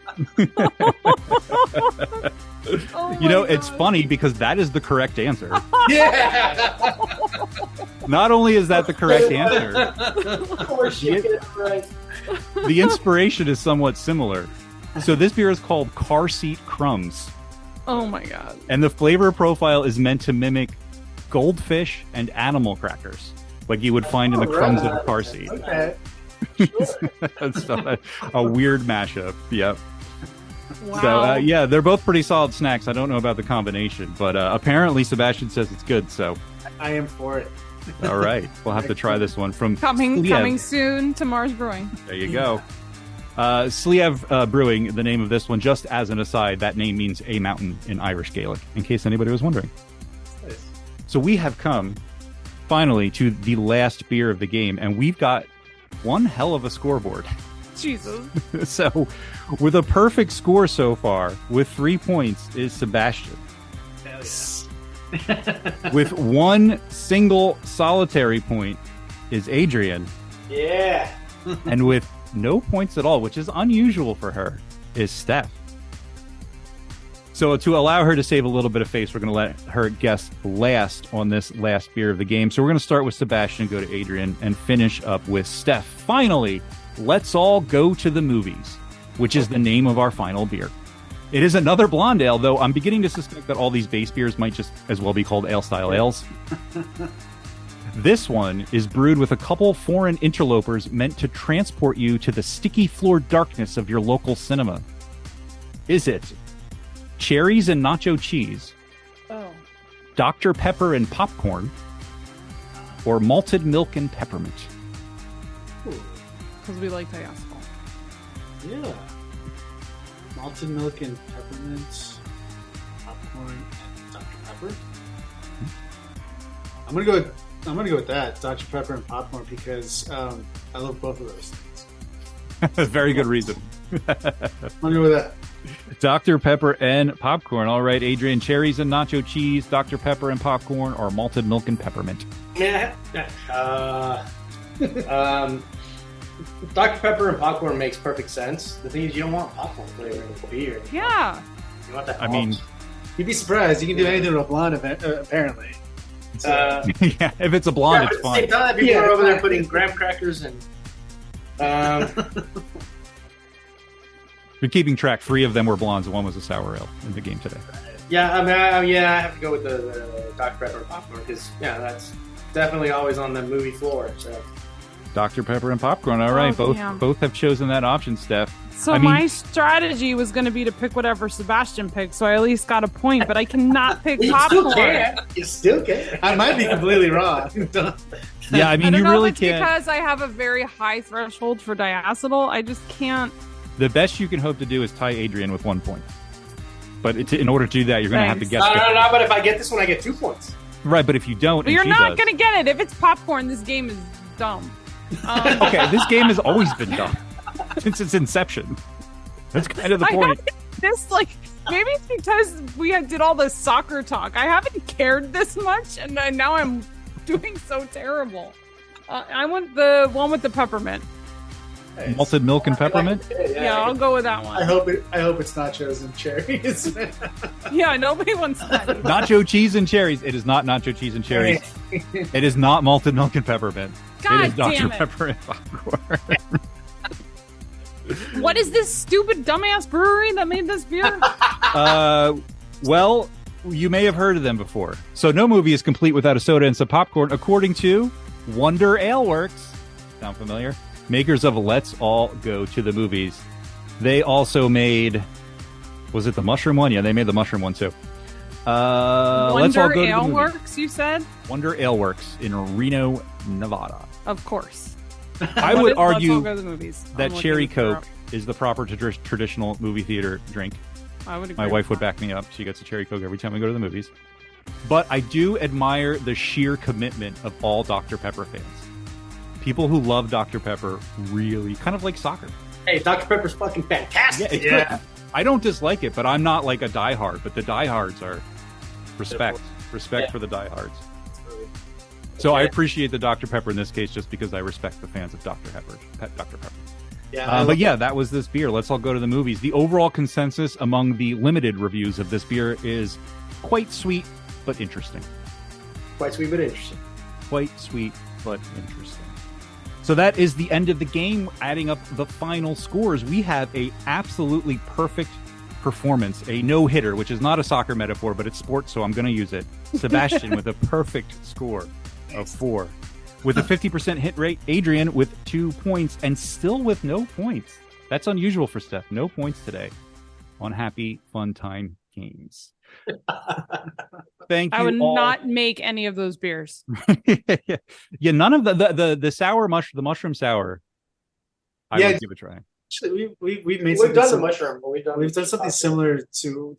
Oh You know, my it's God. funny because that is the correct answer. yeah. Not only is that the correct answer, Of course you get it right. the inspiration is somewhat similar. So this beer is called Car Seat Crumbs, Oh my God. and the flavor profile is meant to mimic goldfish and animal crackers, like you would find in the crumbs of a car seat. Okay. That's a weird mashup. Yep. Wow. So yeah, they're both pretty solid snacks. I don't know about the combination, but apparently Sebastian says it's good. So I am for it. all right, we'll have to try this one from coming Sliev. soon to Mars Brewing. There you go. Sliev Brewing, the name of this one. Just as an aside, that name means a mountain in Irish Gaelic, in case anybody was wondering. Nice. So we have come finally to the last beer of the game, and we've got one hell of a scoreboard. Jesus. So with a perfect score so far, with 3 points, is Sebastian. Yes. With one single solitary point is Adrian. Yeah. And with no points at all, which is unusual for her, is Steph. So to allow her to save a little bit of face, we're going to let her guess last on this last beer of the game. So we're going to start with Sebastian, go to Adrian, and finish up with Steph. Finally, let's all go to the movies, which is the name of our final beer. It is another blonde ale, though I'm beginning to suspect that all these base beers might just as well be called ale-style ales. This one is brewed with a couple foreign interlopers meant to transport you to the sticky floor darkness of your local cinema. Is it cherries and nacho cheese, Oh. Dr. Pepper and popcorn, or malted milk and peppermint? Because we like diaspora. Yeah. Malted milk and peppermint, popcorn, and Dr. Pepper. I'm gonna go with that, Dr. Pepper and popcorn, because I love both of those things. Very good reason. I'm gonna go with that. Dr. Pepper and popcorn. All right, Adrian, cherries and nacho cheese, Dr. Pepper and popcorn, or malted milk and peppermint? Yeah. Dr. Pepper and popcorn makes perfect sense. The thing is, you don't want popcorn flavor in the beer. Yeah. You want that. I mean, You'd be surprised. You can do anything with a blonde, apparently. yeah, yeah, if it's a blonde, but it's at the same fine. time, people are over there putting graham crackers and. Been keeping track. 3 of them were blondes, and 1 was a sour ale in the game today. Yeah, I mean, I have to go with the Dr. Pepper and popcorn because that's definitely always on the movie floor. So. Dr. Pepper and popcorn. All right, damn. both have chosen that option, Steph. So I mean- my strategy was going to be to pick whatever Sebastian picked, so I at least got a point. But I cannot pick You popcorn. still can. You still can. I might be completely wrong. Yeah, I I mean, don't you know really if it's can't. because I have a very high threshold for diacetyl. I just can't. The best you can hope to do is tie Adrian with 1 point. But in order to do that, you're going to have to Thanks. guess. No. But if I get this one, I get 2 points. Right, but if you don't, But and you're she not does- going to get it. If it's popcorn, this game is dumb. Okay, this game has always been dumb since its inception. That's kind of the I point. haven't this like maybe it's because we did all this soccer talk. I haven't cared this much, and now I'm doing so terrible. I want the one with the peppermint. Malted milk and peppermint. Yeah, I'll go with that I one. hope it's nachos and cherries. Yeah, nobody wants that. Nacho cheese and cherries. It is not nacho cheese and cherries. It is not malted milk and peppermint. God it is Dr. damn it. Pepper and popcorn. What is this stupid dumbass brewery that made this beer? Well, you may have heard of them before. So no movie is complete without a soda and some popcorn, according to Wonder Ale Works. Sound familiar? Makers of Let's All Go to the Movies. They also made... Was it the mushroom one? Yeah, they made the mushroom one too. Let's All Wonder Go to the Ale Movies. Works, you said? Wonder Ale Works in Reno, Nevada. Of course. I What would is Let's All argue Go to the Movies? that I'm looking Cherry for- Coke is the proper traditional movie theater drink. I would agree My with wife would that. back me up. She gets a Cherry Coke every time we go to the movies. But I do admire the sheer commitment of all Dr. Pepper fans. People who love Dr. Pepper really kind of like soccer. Hey, Dr. Pepper's fucking fantastic. Yeah, it's good. I don't dislike it, but I'm not like a diehard. But the diehards are respect for the diehards. So I appreciate the Dr. Pepper in this case, just because I respect the fans of Dr. Pepper. Yeah, But yeah, that was this beer. Let's all go to the movies. The overall consensus among the limited reviews of this beer is quite sweet but interesting. Quite sweet but interesting. Quite sweet but interesting. So that is the end of the game. Adding up the final scores, we have a absolutely perfect performance, a no-hitter, which is not a soccer metaphor, but it's sports, so I'm going to use it. Sebastian with a perfect score of 4. With a 50% hit rate, Adrian with 2 points, and still with no points. That's unusual for Steph. No points today on Happy Fun Time Games. Thank you. I would all. not make any of those beers. Yeah, none of the sour the mushroom sour. I would give a try. Actually, we've We've made something done the similar. mushroom. But We've done something similar to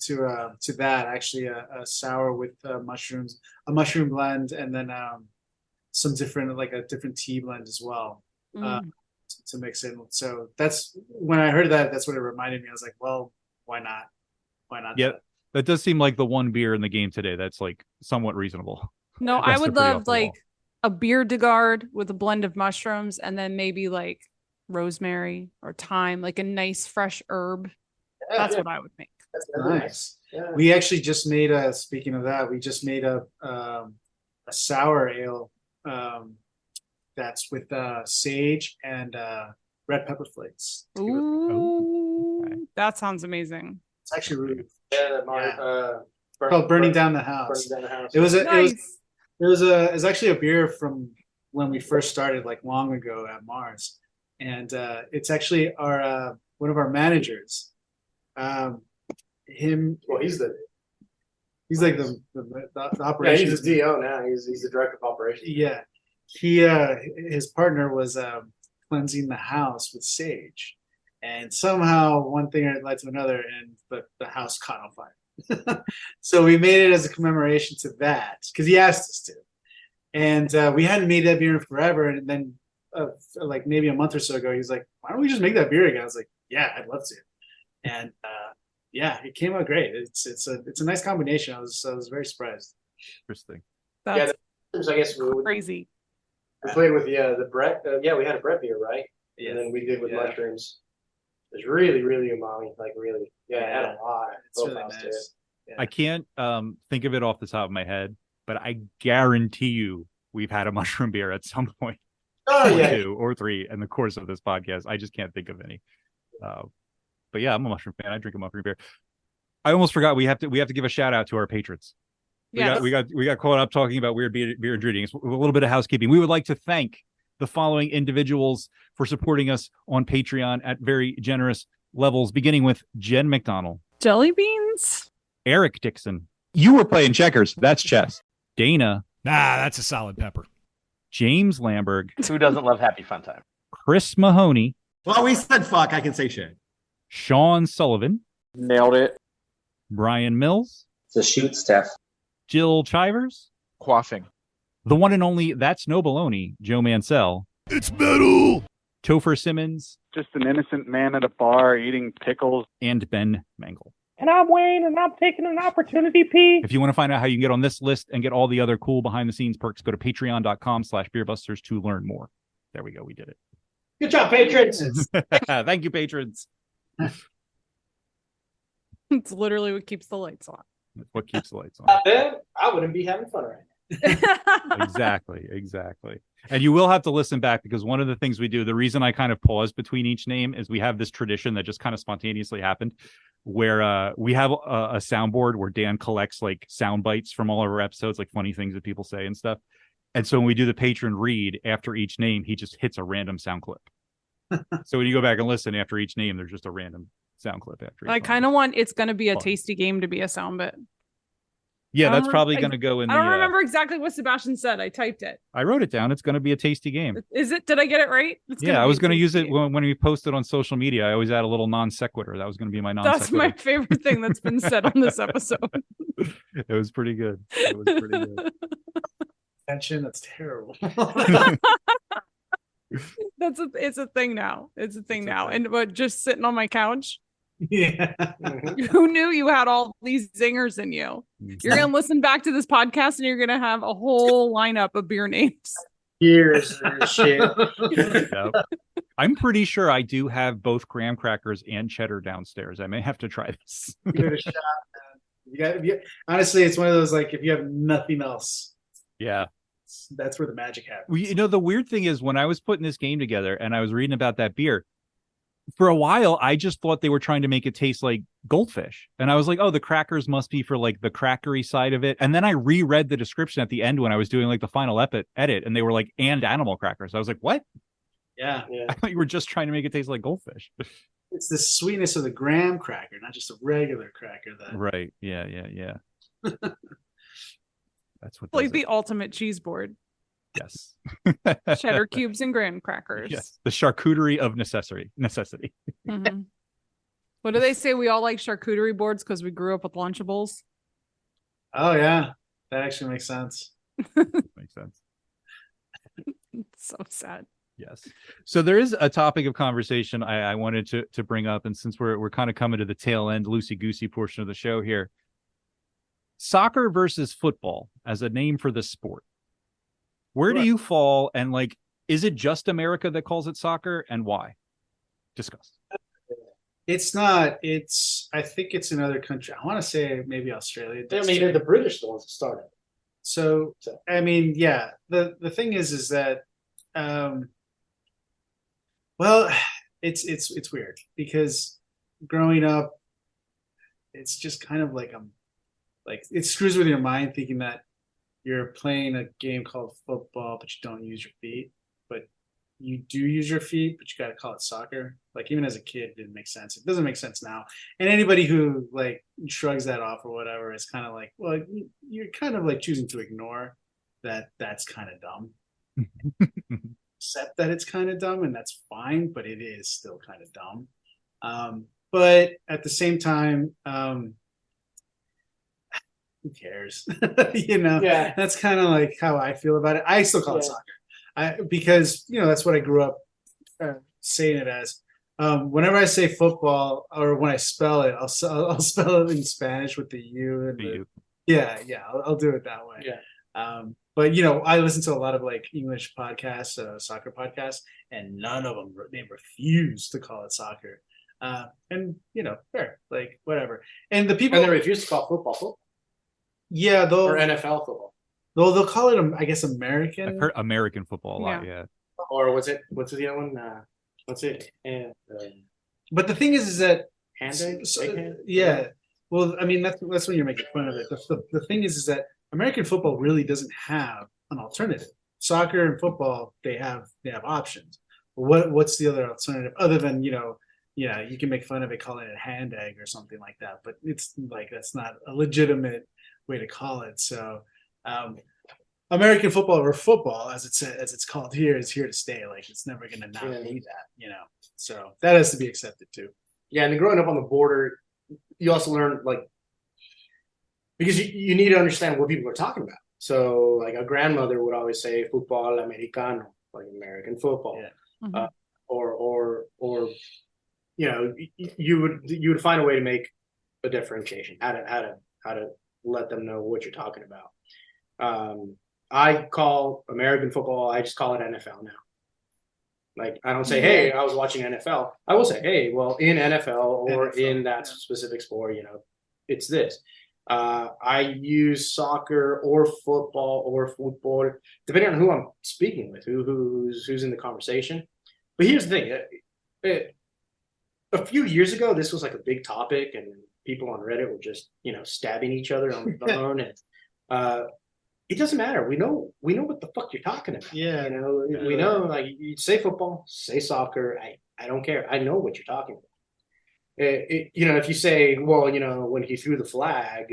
that. Actually, a sour with mushrooms, a mushroom blend, and then some different a different tea blend as well to mix in. So that's when I heard that. That's what it reminded me. I was like, well, why not? Why not? Yeah, that does seem like the one beer in the game today that's like somewhat reasonable. No, The I rest would are pretty love off the like wall. a beer de garde with a blend of mushrooms and then maybe like rosemary or thyme, like a nice fresh herb. That's what I would make. That's Nice. Yeah. We actually just made a. Speaking of that, we just made a sour ale that's with sage and red pepper flakes. Ooh, okay. that sounds amazing. It's actually really Yeah, called Burning Down the House. Burning Down the House. It was Nice. it was actually a beer from when we first started, like long ago at Mars, and it's actually our one of our managers. Well, he's like the yeah, operations. he's the DO now. He's the director of operations. Yeah, his partner was cleansing the house with sage, and somehow one thing led to another, and the house caught on fire. So we made it as a commemoration to that because he asked us to, and we hadn't made that beer in forever. And then, like maybe a month or so ago, he was like, "Why don't we just make that beer again?" I was like, "Yeah, I'd love to." And yeah, it came out great. It's a nice combination. I was very surprised. Interesting. That's I guess we crazy. played with the Brett. Yeah, we had a Brett beer, right? Yeah. And then we did with Yeah. mushrooms. It was really, really umami. Like really. Yeah, it had a lot. It's really profiles to it. nice. Yeah. I can't think of it off the top of my head, but I guarantee you we've had a mushroom beer at some point. Oh yeah. 2 or 3 in the course of this podcast. I just can't think of any. But yeah, I'm a mushroom fan. I drink a mushroom beer. I almost forgot we have to give a shout out to our patrons. Yes. We got caught up talking about weird beer ingredients. A little bit of housekeeping. We would like to thank the following individuals for supporting us on Patreon at very generous levels, beginning with Jen McDonald, Jelly beans? Eric Dixon. You were playing checkers. That's chess. Dana, Nah, that's a solid pepper. James Lamberg, Who doesn't love Happy Fun Time? Chris Mahoney, Well, we said fuck. I can say shit. Sean Sullivan, Nailed it. Brian Mills, It's a shoot, Steph. Jill Chivers, Quaffing. the one and only That's No Baloney, Joe Mansell, It's metal. Topher Simmons, Just an innocent man at a bar eating pickles. and Ben Mangle. And I'm Wayne, and I'm taking an opportunity pee. If you want to find out how you can get on this list and get all the other cool behind the scenes perks, go to patreon.com/beerbusters to learn more. There we go. We did it. Good job, patrons. Thank you, patrons. It's literally what keeps the lights on. That's what keeps the lights on. Then I wouldn't be having fun right now. Exactly. And you will have to listen back because one of the things we do, the reason I kind of pause between each name is we have this tradition that just kind of spontaneously happened where we have a soundboard where Dan collects like sound bites from all of our episodes, like funny things that people say and stuff. And so when we do the patron read after each name, he just hits a random sound clip. So when you go back and listen after each name, there's just a random sound clip after each I one. kind of want It's Gonna Be a Fun. Tasty Game to be a sound bit. Yeah, I that's don't probably re- going to go in I the. don't remember exactly what Sebastian said. I typed it. I wrote it down. It's going to be a tasty game. Is it? Did I get it right? It's Yeah, I was going to use it tasty. when we posted on social media. I always add a little non sequitur. That was going to be my non That's sequitur. my favorite thing that's been said on this episode. It was pretty good. It was pretty good. Attention, that's terrible. It's a thing now. It's a thing now. And but just sitting on my couch. Yeah. Who knew you had all these zingers in you? You're gonna listen back to this podcast and you're gonna have a whole lineup of beer names. Years and shit. Yep. I'm pretty sure I do have both graham crackers and cheddar downstairs. I may have to try this. Give it a shot, man. Honestly, it's one of those like if you have nothing else, Yeah. that's where the magic happens. Well, you know, the weird thing is when I was putting this game together and I was reading about that beer, for a while, I just thought they were trying to make it taste like goldfish. And I was like, oh, the crackers must be for like the crackery side of it. And then I reread the description at the end when I was doing like the final edit, and they were like, and animal crackers. I was like, what? Yeah. I thought you were just trying to make it taste like goldfish. It's the sweetness of the graham cracker, not just a regular cracker. Right. Yeah. That's what Like the ultimate cheese board. Yes. Cheddar cubes and graham crackers. Yes. The charcuterie of necessity. Mhm. What do they say? We all like charcuterie boards because we grew up with Lunchables. Oh yeah, that actually makes sense. Makes sense. So sad. Yes. So there is a topic of conversation I wanted to bring up, and since we're kind of coming to the tail end, loosey goosey portion of the show here, soccer versus football as a name for the sport. Where do you fall? And like, is it just America that calls it soccer, and why? Discuss. It's not. I think it's another country. I want to say maybe Australia. I mean, the British the ones that started. So I mean, yeah. The thing is that, well, it's weird because growing up, it's just kind of like it screws with your mind thinking that you're playing a game called football, but you don't use your feet. But you do use your feet, but you got to call it soccer. Like even as a kid, it didn't make sense. It doesn't make sense now. And anybody who like shrugs that off or whatever is kind of like, well, you're kind of like choosing to ignore that. That's kind of dumb. Accept that it's kind of dumb, and that's fine. But it is still kind of dumb. But at the same time, who cares? Yeah. That's kind of like how I feel about it. I still call it soccer, because that's what I grew up saying it as. Whenever I say football, or when I spell it, I'll spell it in Spanish with the U and the, yeah. I'll do it that way. Yeah. But I listen to a lot of like English podcasts, soccer podcasts, and none of them they refuse to call it soccer. And fair, like whatever. And the people they refuse to call football. Yeah, or NFL football. They'll call it, I guess, American. I've heard American football a lot. Yeah. Or what's the other one? What's it? But the thing is that hand. Yeah. Well, I mean that's when you're making fun of it. The thing is that American football really doesn't have an alternative. Soccer and football, they have options. What's the other alternative other than you can make fun of it, calling it a hand egg or something like that. But it's like that's not a legitimate way to call it. So American football, or football as it's called here, is here to stay. Like it's never gonna not be that, So that has to be accepted too. Yeah, and then growing up on the border, you also learn because you need to understand what people are talking about. So like a grandmother would always say football americano, like American football. Yeah. Mhm. Or you would find a way to make a differentiation, how to let them know what you're talking about. I call American football, I just call it NFL now. Like I don't say, hey, I was watching NFL. I will say, hey, well, in NFL or in that specific sport, it's this. I use soccer or football, depending on who I'm speaking with, who's in the conversation. But here's the thing. A few years ago, this was like a big topic, and people on Reddit were just, stabbing each other on the phone. And it doesn't matter. We know what the fuck you're talking about. Yeah. We know, like, you say football, say soccer. I don't care. I know what you're talking about. If you say, well, when he threw the flag,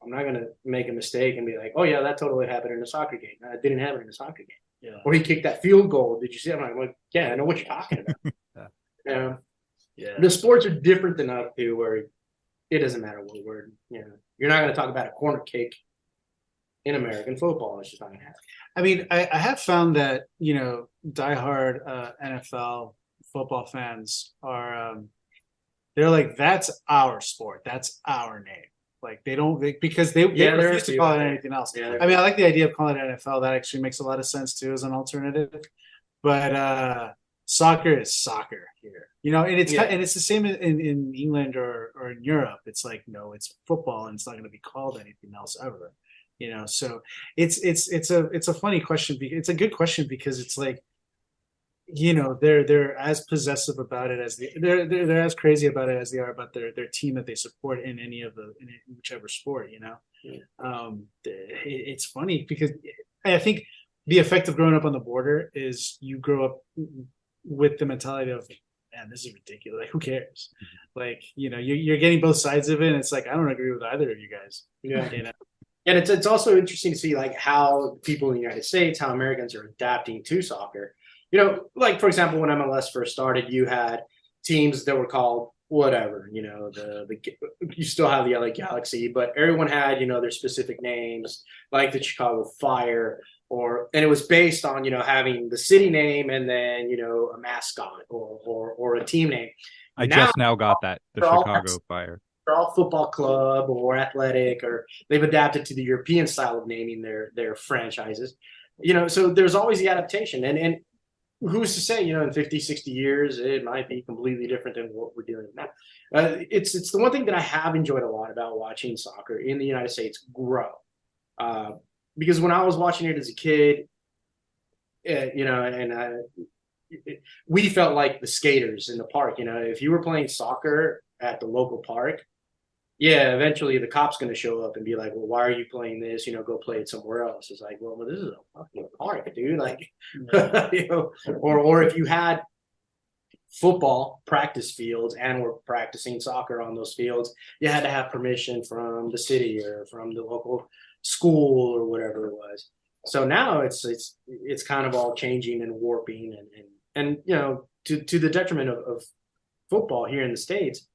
I'm not gonna make a mistake and be like, oh yeah, that totally happened in a soccer game. No, it didn't happen in a soccer game. Yeah. Or he kicked that field goal. Did you see it? I'm like, yeah, I know what you're talking about. Yeah. The sports are different than us too, where it doesn't matter what word. You're not going to talk about a corner kick in American football. It's just not going to happen. I mean, I have found that diehard NFL football fans are they're like, that's our sport, that's our name. Like because they refuse to call it anything else. Yeah, I mean, I like the idea of calling it NFL. That actually makes a lot of sense too as an alternative. But soccer is soccer here, and it's the same in England or in Europe. It's like, no, it's football, and it's not going to be called anything else ever. So it's a funny question. It's a good question because it's like, they're as possessive about it as they're as crazy about it as they are about their team that they support in whichever sport. It's funny because I think the effect of growing up on the border is you grow up with the mentality of, man, this is ridiculous. Like, who cares? Like, you're getting both sides of it. And it's like, I don't agree with either of you guys. Yeah. And it's also interesting to see like how people in the United States, how Americans are adapting to soccer. Like, for example, when MLS first started, you had teams that were called whatever, you still have the LA Galaxy, but everyone had, their specific names, like the Chicago Fire, and it was based on, having the city name and then, a mascot or a team name. I just now got that, the Chicago Fire. They're all football club or athletic, or they've adapted to the European style of naming their franchises. So there's always the adaptation. And who's to say, in 50, 60 years, it might be completely different than what we're dealing with now. It's the one thing that I have enjoyed a lot about watching soccer in the United States grow. Because when I was watching it as a kid, we felt like the skaters in the park. If you were playing soccer at the local park, eventually the cop's going to show up and be like, well, why are you playing this? Go play it somewhere else. It's like, well, this is a fucking park, dude. Like, or if you had football practice fields and were practicing soccer on those fields, you had to have permission from the city or from the local school or whatever it was. So now it's kind of all changing and warping and to the detriment of football here in the States.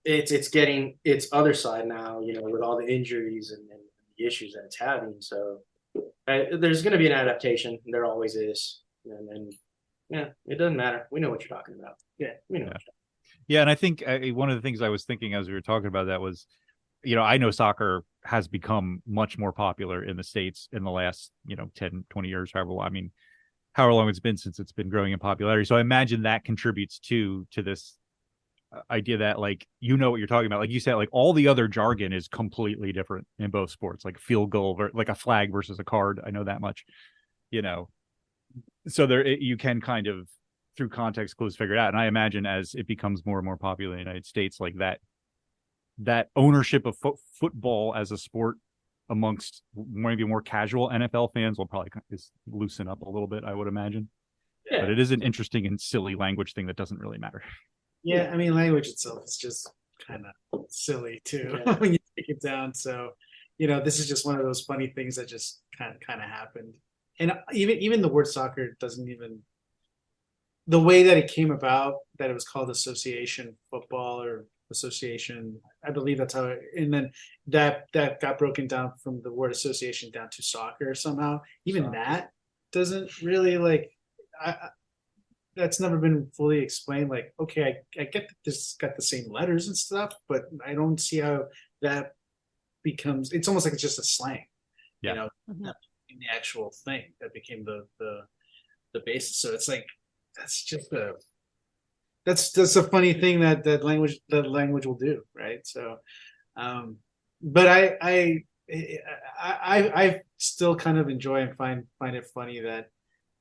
It's getting its other side now, with all the injuries and the issues that it's having. So there's going to be an adaptation. There always is. And it doesn't matter. We know what you're talking about. Yeah, we know. Yeah, and I think one of the things I was thinking as we were talking about that was, I know soccer has become much more popular in the States in the last, 10, 20 years, however long it's been since it's been growing in popularity. So I imagine that contributes to this idea that, like, what you're talking about. Like you said, like all the other jargon is completely different in both sports, like field goal, like a flag versus a card. I know that much, so you can kind of through context clues figure it out. And I imagine as it becomes more and more popular in the United States, like that ownership of football as a sport amongst maybe more casual NFL fans will probably loosen up a little bit, I would imagine. Yeah. But it is an interesting and silly language thing that doesn't really matter. Yeah, I mean, language itself is just kind of silly too when you take it down. So, this is just one of those funny things that just kind of happened. And even the word soccer doesn't even, the way that it came about, that it was called association football or association, I believe that's how and then that got broken down from the word association down to soccer somehow. Even that doesn't really that's never been fully explained. Like, okay, I get that this got the same letters and stuff, but I don't see how that becomes, it's almost like it's just a slang, in the actual thing that became the basis. So it's like, that's just that's a funny thing that language will do, right? So, but I still kind of enjoy and find it funny that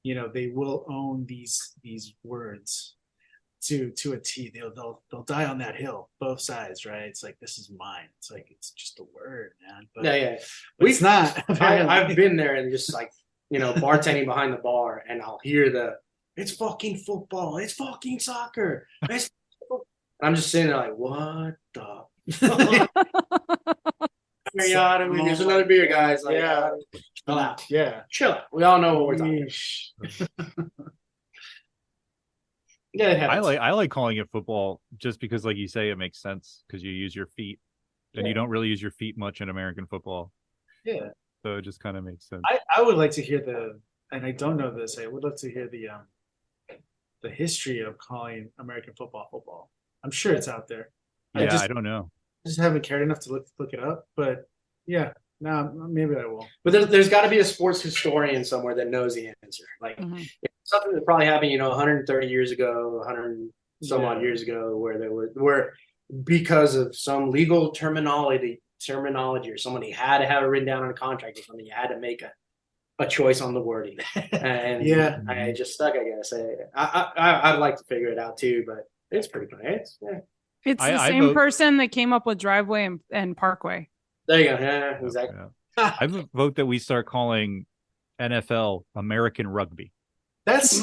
they will own these words to a T. They'll die on that hill, both sides, right? It's like, this is mine. It's like, it's just a word, man. But it's not. I've been there and just like, bartending behind the bar, and I'll hear it's fucking football, it's fucking soccer, I'm just sitting there like, what the fuck? There's another beer, guys. Like, Yeah. chill out. Yeah. Chill out. We all know what we're talking about. Yeah, it happens. I like calling it football just because, like you say, it makes sense because you use your feet, and you don't really use your feet much in American football. Yeah. So it just kind of makes sense. I would like to hear and I don't know this. I would love to hear the history of calling American football. I'm sure it's out there. Yeah, I don't know. I just haven't cared enough to look it up. But yeah, no, maybe I will. But there's got to be a sports historian somewhere that knows the answer. Like it's something that probably happened, 130 years ago, 100 some odd years ago, where because of some legal terminology, or somebody had to have it written down on a contract or something, you had to make a choice on the wording. And I just stuck. I guess I'd like to figure it out too, but it's pretty funny. It's the same person that came up with driveway and parkway. There you go. Yeah, exactly. Yeah. I vote that we start calling NFL American rugby. That's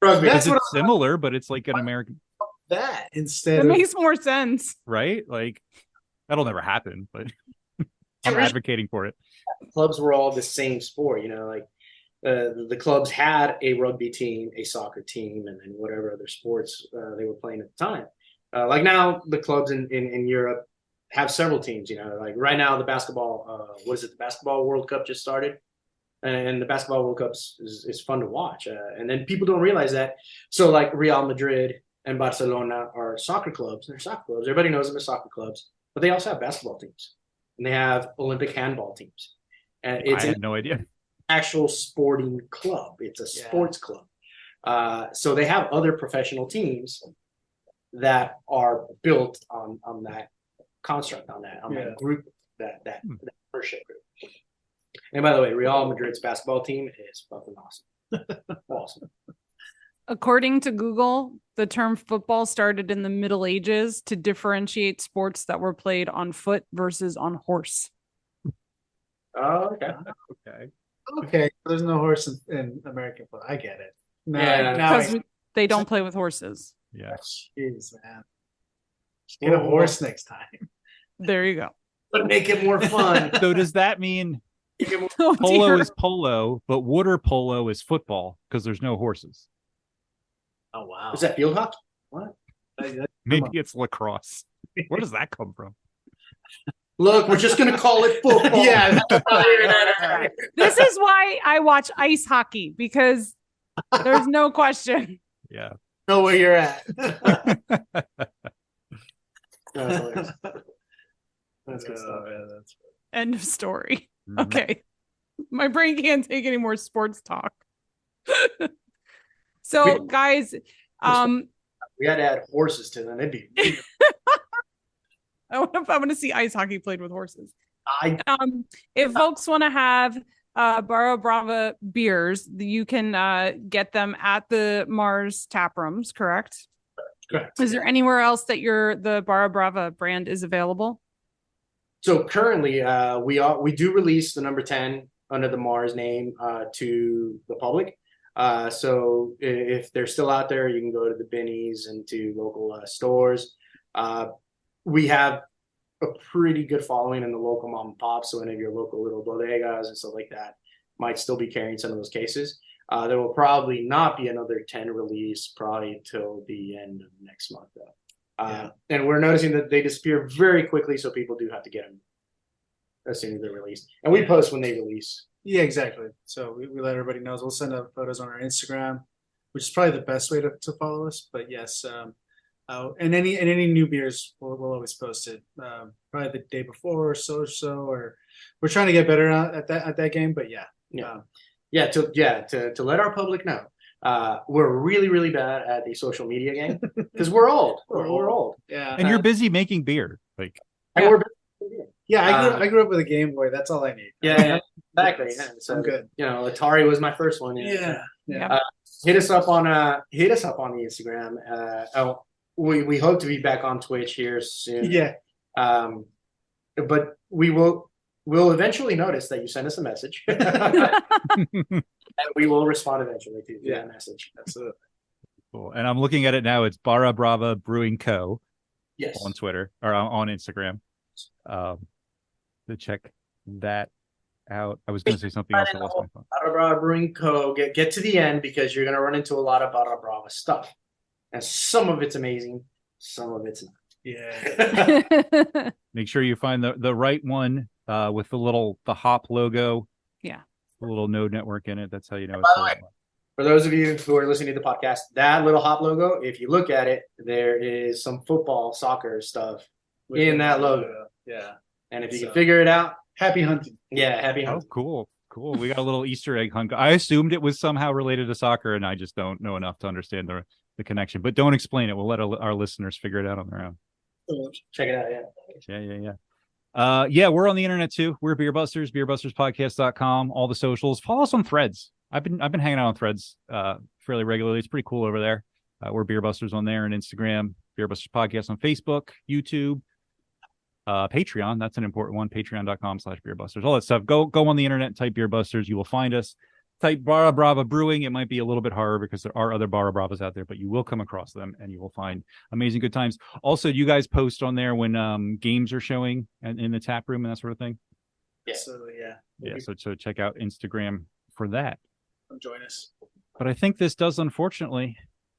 rugby. That's it's similar, but it's like an American. That instead, it makes more sense, right? Like that'll never happen, but I'm advocating for it. Clubs were all the same sport, the clubs had a rugby team, a soccer team, and then whatever other sports they were playing at the time. Like now, the clubs in Europe have several teams. Like right now, the basketball, the Basketball World Cup just started, and the Basketball World Cup is fun to watch. And then people don't realize that. So like Real Madrid and Barcelona are soccer clubs. They're soccer clubs. Everybody knows them as soccer clubs, but they also have basketball teams, and they have Olympic handball teams. And I had no idea. Actual sporting club. It's a sports club. So they have other professional teams that are built on that construct, on that group, that membership group. And by the way, Real Madrid's basketball team is fucking awesome. Awesome. According to Google, the term football started in the Middle Ages to differentiate sports that were played on foot versus on horse. Oh, okay. Okay. There's no horse in American football. I get it. Because they don't play with horses. Yeah. Jeez, man. Get a horse next time. There you go. But make it more fun. So does that mean polo is polo, but water polo is football because there's no horses? Oh, wow. Is that field hockey? What? Maybe it's lacrosse. Where does that come from? Look, we're just going to call it football. Yeah. This is why I watch ice hockey, because there's no question. Yeah. Know where you're at. That's good stuff. End of story. Okay. My brain can't take any more sports talk. So, guys, we had to add horses to them. It'd be I want to see ice hockey played with horses. If folks want to have Barra Brava beers, you can get them at the Mars tap rooms, correct? Correct. Is there anywhere else that the Barra Brava brand is available? So currently, we do release the number 10 under the Mars name to the public. So if they're still out there, you can go to the Binnies and to local stores. We have a pretty good following in the local mom and pop. So any of your local little bodegas and stuff like that might still be carrying some of those cases. There will probably not be another 10 release probably till the end of next month though. And we're noticing that they disappear very quickly. So people do have to get them as soon as they're released. And we post when they release. Yeah, exactly. So we let everybody know. We'll send out photos on our Instagram, which is probably the best way to follow us. But yes, and any new beers, we'll always post it. Probably the day before or so, or we're trying to get better at that game. But to let our public know, we're really, really bad at the social media game because we're old. We're old. Yeah, and you're busy making beer, like. And we're I grew up with a Game Boy. That's all I need. Yeah, exactly. Yeah. So I'm good. Atari was my first one. Yeah. Hit us up on the Instagram. We hope to be back on Twitch here soon. Yeah. But we'll eventually notice that you send us a message, and we will respond eventually to that message. Absolutely. Cool. And I'm looking at it now. It's Barra Brava Brewing Co. Yes. On Twitter or on Instagram. to check that out. I was going to say something else. I lost my phone. Barra Brava Brewing Co. Get to the end because you're going to run into a lot of Barra Brava stuff. And some of it's amazing, some of it's not. Yeah. Make sure you find the right one with the hop logo. Yeah. The little node network in it. That's how you know By it's the the way, right one. For those of you who are listening to the podcast, that little hop logo, if you look at it, there is some football, soccer stuff in that logo. Yeah. And if you can figure it out, Happy hunting. yeah, happy Oh, hunting. cool. We got a little Easter egg hunt. I assumed it was somehow related to soccer, and I just don't know enough to understand the connection. But don't explain it. We'll let our listeners figure it out on their own. Check it out, yeah. Yeah, we're on the internet too. We're Beer Busters, beerbusters.podcast.com, all the socials. Follow us on Threads. I've been hanging out on Threads fairly regularly. It's pretty cool over there. We're Beer Busters on there and Instagram, Beer Busters Podcast on Facebook, YouTube, Patreon. That's an important one. Patreon.com/beerbusters. All that stuff. Go on the internet and type Beer Busters. You will find us. Type Barra Brava Brewing. It might be a little bit harder because there are other Barra Bravas out there, but you will come across them and you will find amazing good times. Also, you guys post on there when games are showing in the tap room and that sort of thing. Yeah. Absolutely, yeah. Yeah, so check out Instagram for that. Come join us. But I think this does unfortunately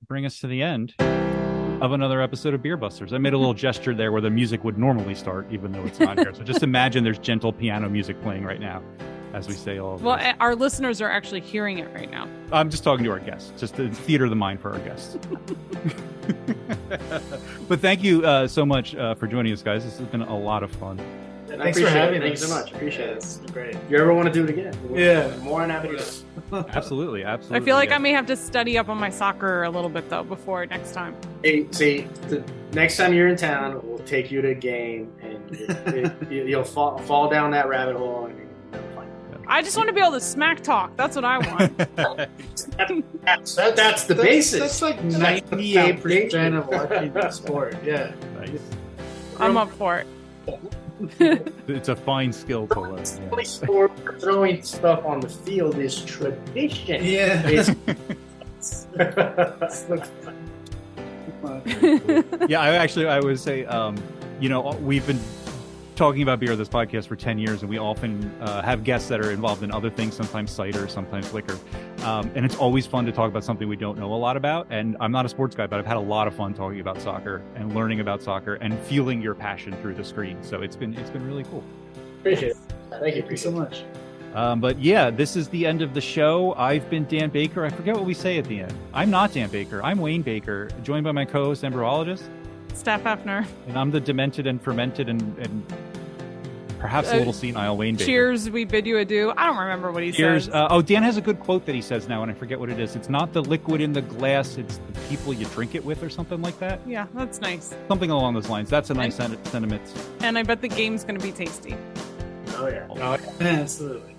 bring us to the end of another episode of Beer Busters. I made a little gesture there where the music would normally start, even though it's not here. So just imagine there's gentle piano music playing right now as we say all of Well, this. our listeners are actually hearing it right now. I'm just talking to our guests, just the theater of the mind for our guests. But thank you so much for joining us, guys. This has been a lot of fun. Thanks for having us. Thank you so much. Appreciate it. It's been great. If you ever want to do it again, Yeah. more than happy to do it. Absolutely. I feel like yeah. I may have to study up on my soccer a little bit though before next time. Hey, see, the next time you're in town, we'll take you to a game, and you'll fall down that rabbit hole. And you'll find it. I just want to be able to smack talk. That's what I want. That's the basis. That's like That's the 98% of watching the sport. Yeah. Nice. I'm up for it. It's a fine skill to learn. The only sport where throwing stuff on the field is tradition. Yeah. Yeah, I would say, we've been talking about beer on this podcast for 10 years, and we often have guests that are involved in other things, sometimes cider, sometimes liquor. And it's always fun to talk about something we don't know a lot about. And I'm not a sports guy, but I've had a lot of fun talking about soccer and learning about soccer and feeling your passion through the screen. So it's been really cool. Appreciate it. Thank you. Thank you so much. But yeah, this is the end of the show. I've been Dan Baker. I forget what we say at the end. I'm not Dan Baker. I'm Wayne Baker, joined by my co-host and brewologist. Steph Effner. And I'm the demented and fermented and perhaps a little senile Wayne Baker. Cheers, we bid you adieu. I don't remember what he Cheers. says. Dan has a good quote that he says now, and I forget what it is. It's not the liquid in the glass, it's the people you drink it with or something like that. Yeah, that's nice. Something along those lines. That's a nice sentiment. And I bet the game's going to be tasty. Oh, yeah. Absolutely.